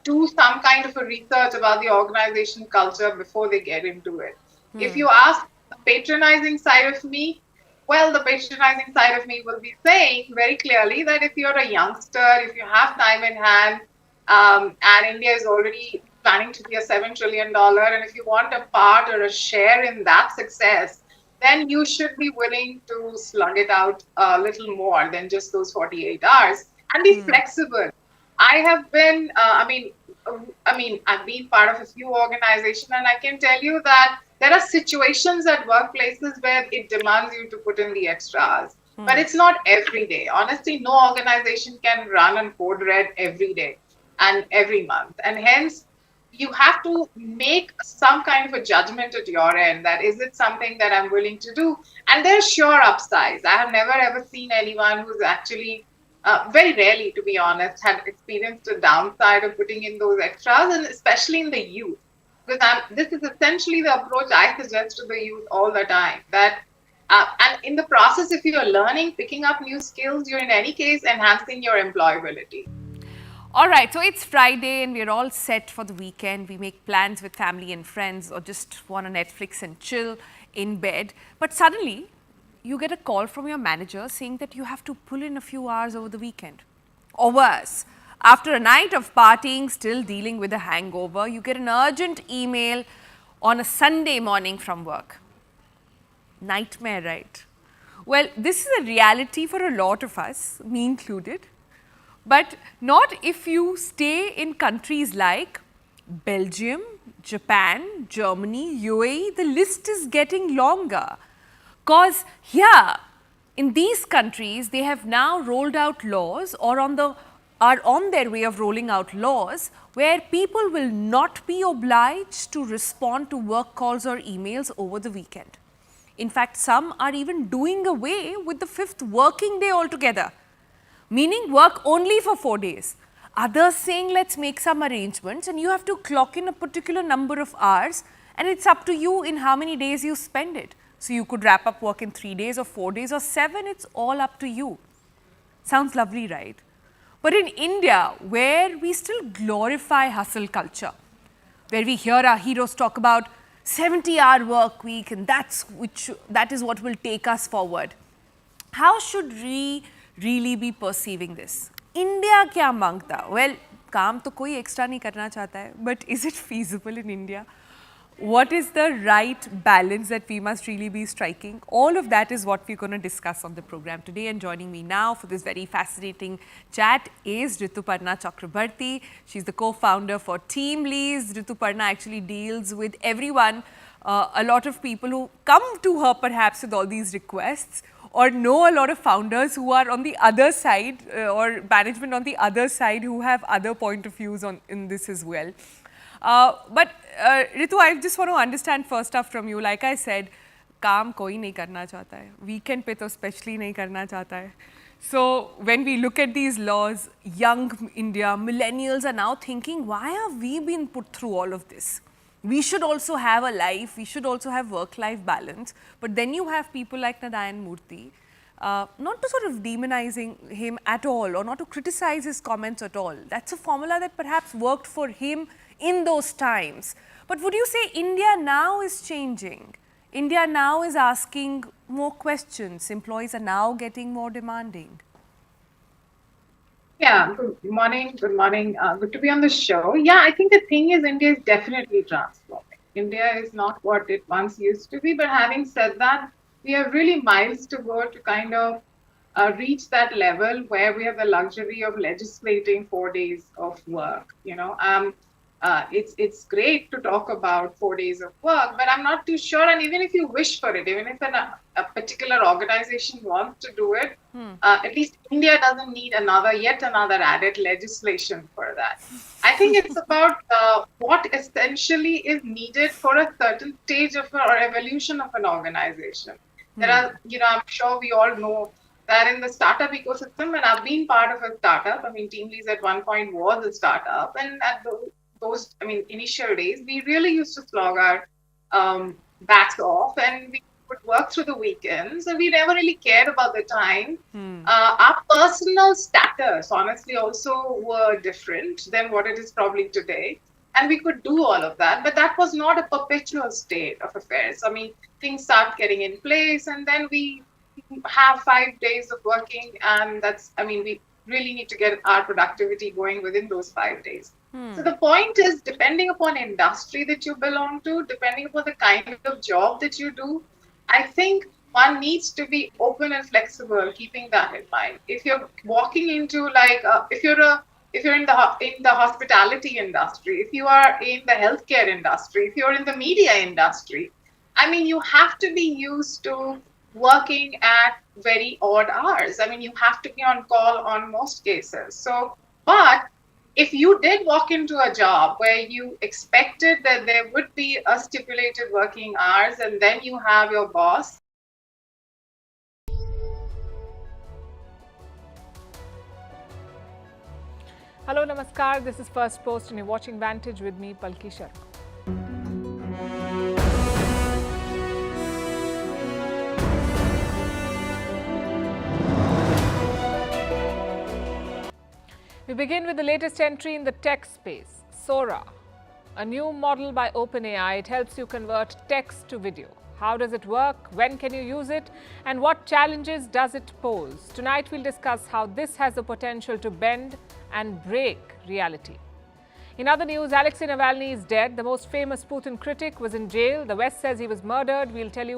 M: do some kind of a research about the organization culture before they get into it. If you ask the patronizing side of me, well, the patronizing side of me will be saying very clearly that if you're a youngster, if you have time in hand, and India is already planning to be a $7 trillion, and if you want a part or a share in that success, then you should be willing to slug it out a little more than just those 48 hours and be flexible. I have been, I've been part of a few organizations, and I can tell you that there are situations at workplaces where it demands you to put in the extra hours. But it's not every day. Honestly, no organization can run on code red every day and every month. And hence, you have to make some kind of a judgment at your end that is it something that I'm willing to do? And there's sure upsides. I have never ever seen anyone who's actually, very rarely to be honest, had experienced a downside of putting in those extras, and especially in the youth. Because this is essentially the approach I suggest to the youth all the time. That and in the process, if you're learning, picking up new skills, you're in any case enhancing your employability.
N: All right, so it's Friday and we're all set for the weekend. We make plans with family and friends or just want to Netflix and chill in bed. But suddenly, you get a call from your manager saying that you have to pull in a few hours over the weekend. Or worse, after a night of partying, still dealing with a hangover, you get an urgent email on a Sunday morning from work. Nightmare, right? Well, this is a reality for a lot of us, me included. But not if you stay in countries like Belgium, Japan, Germany, UAE. The list is getting longer. Because here, in these countries, they have now rolled out laws or are on their way of rolling out laws where people will not be obliged to respond to work calls or emails over the weekend. In fact, some are even doing away with the 5th working day altogether, meaning work only for 4 days. Others saying let's make some arrangements and you have to clock in a particular number of hours and it's up to you in how many days you spend it. So you could wrap up work in 3 days or 4 days or 7, it's all up to you. Sounds lovely, right? But in India, where we still glorify hustle culture, where we hear our heroes talk about 70-hour work week and that is what will take us forward. How should we really be perceiving this? India kya mangta? Well, काम तो कोई extra नहीं करना चाहता है, but is it feasible in India? What is the right balance that we must really be striking? All of that is what we're going to discuss on the program today. And joining me now for this very fascinating chat is Rituparna Chakrabarti. She's the co-founder for Team Lease. Rituparna actually deals with everyone, a lot of people who come to her perhaps with all these requests, or know a lot of founders who are on the other side or management on the other side who have other point of views in this as well. But Ritu, I just want to understand first off from you, like I said, काम कोई नहीं करना चाहता है, weekend पे तो especially नहीं करना चाहता है. So when we look at these laws, young India, millennials are now thinking, why have we been put through all of this? We should also have a life, we should also have work-life balance. But then you have people like Narayan Murthy, not to sort of demonizing him at all or not to criticize his comments at all. That's a formula that perhaps worked for him in those times. But would you say India now is changing? India now is asking more questions. Employees are now getting more demanding.
M: Yeah, good morning. Good morning. Good to be on the show. Yeah, I think the thing is India is definitely transforming. India is not what it once used to be. But having said that, we have really miles to go to kind of reach that level where we have the luxury of legislating 4 days of work. You know, it's great to talk about 4 days of work, but I'm not too sure. And even if you wish for it, even if a particular organization wants to do it, at least India doesn't need yet another added legislation for that. I think it's about what essentially is needed for a certain stage of or evolution of an organization. There are, I'm sure we all know that in the startup ecosystem, and I've been part of a startup. I mean, Team Lease at one point was a startup, and at those initial days, we really used to slog our backs off, and we would work through the weekends, and we never really cared about the time. Our personal status, honestly, also were different than what it is probably today. And we could do all of that, but that was not a perpetual state of affairs. I mean, things start getting in place, and then we have 5 days of working, and we really need to get our productivity going within those 5 days. So the point is, depending upon industry that you belong to, depending upon the kind of job that you do, I think one needs to be open and flexible, keeping that in mind. If you're walking into if you're in the hospitality industry, if you are in the healthcare industry, if you're in the media industry, I mean, you have to be used to working at very odd hours. I mean, you have to be on call on most cases. So, but if you did walk into a job where you expected that there would be a stipulated working hours, and then you have your boss.
O: Hello, Namaskar. This is First Post and you're watching Vantage with me, Palki Sharma. We begin with the latest entry in the tech space, Sora, a new model by OpenAI. It helps you convert text to video. How does it work? When can you use it? And what challenges does it pose? Tonight we'll discuss how this has the potential to bend and break reality. In other news, Alexei Navalny is dead. The most famous Putin critic was in jail. The West says he was murdered. We'll tell you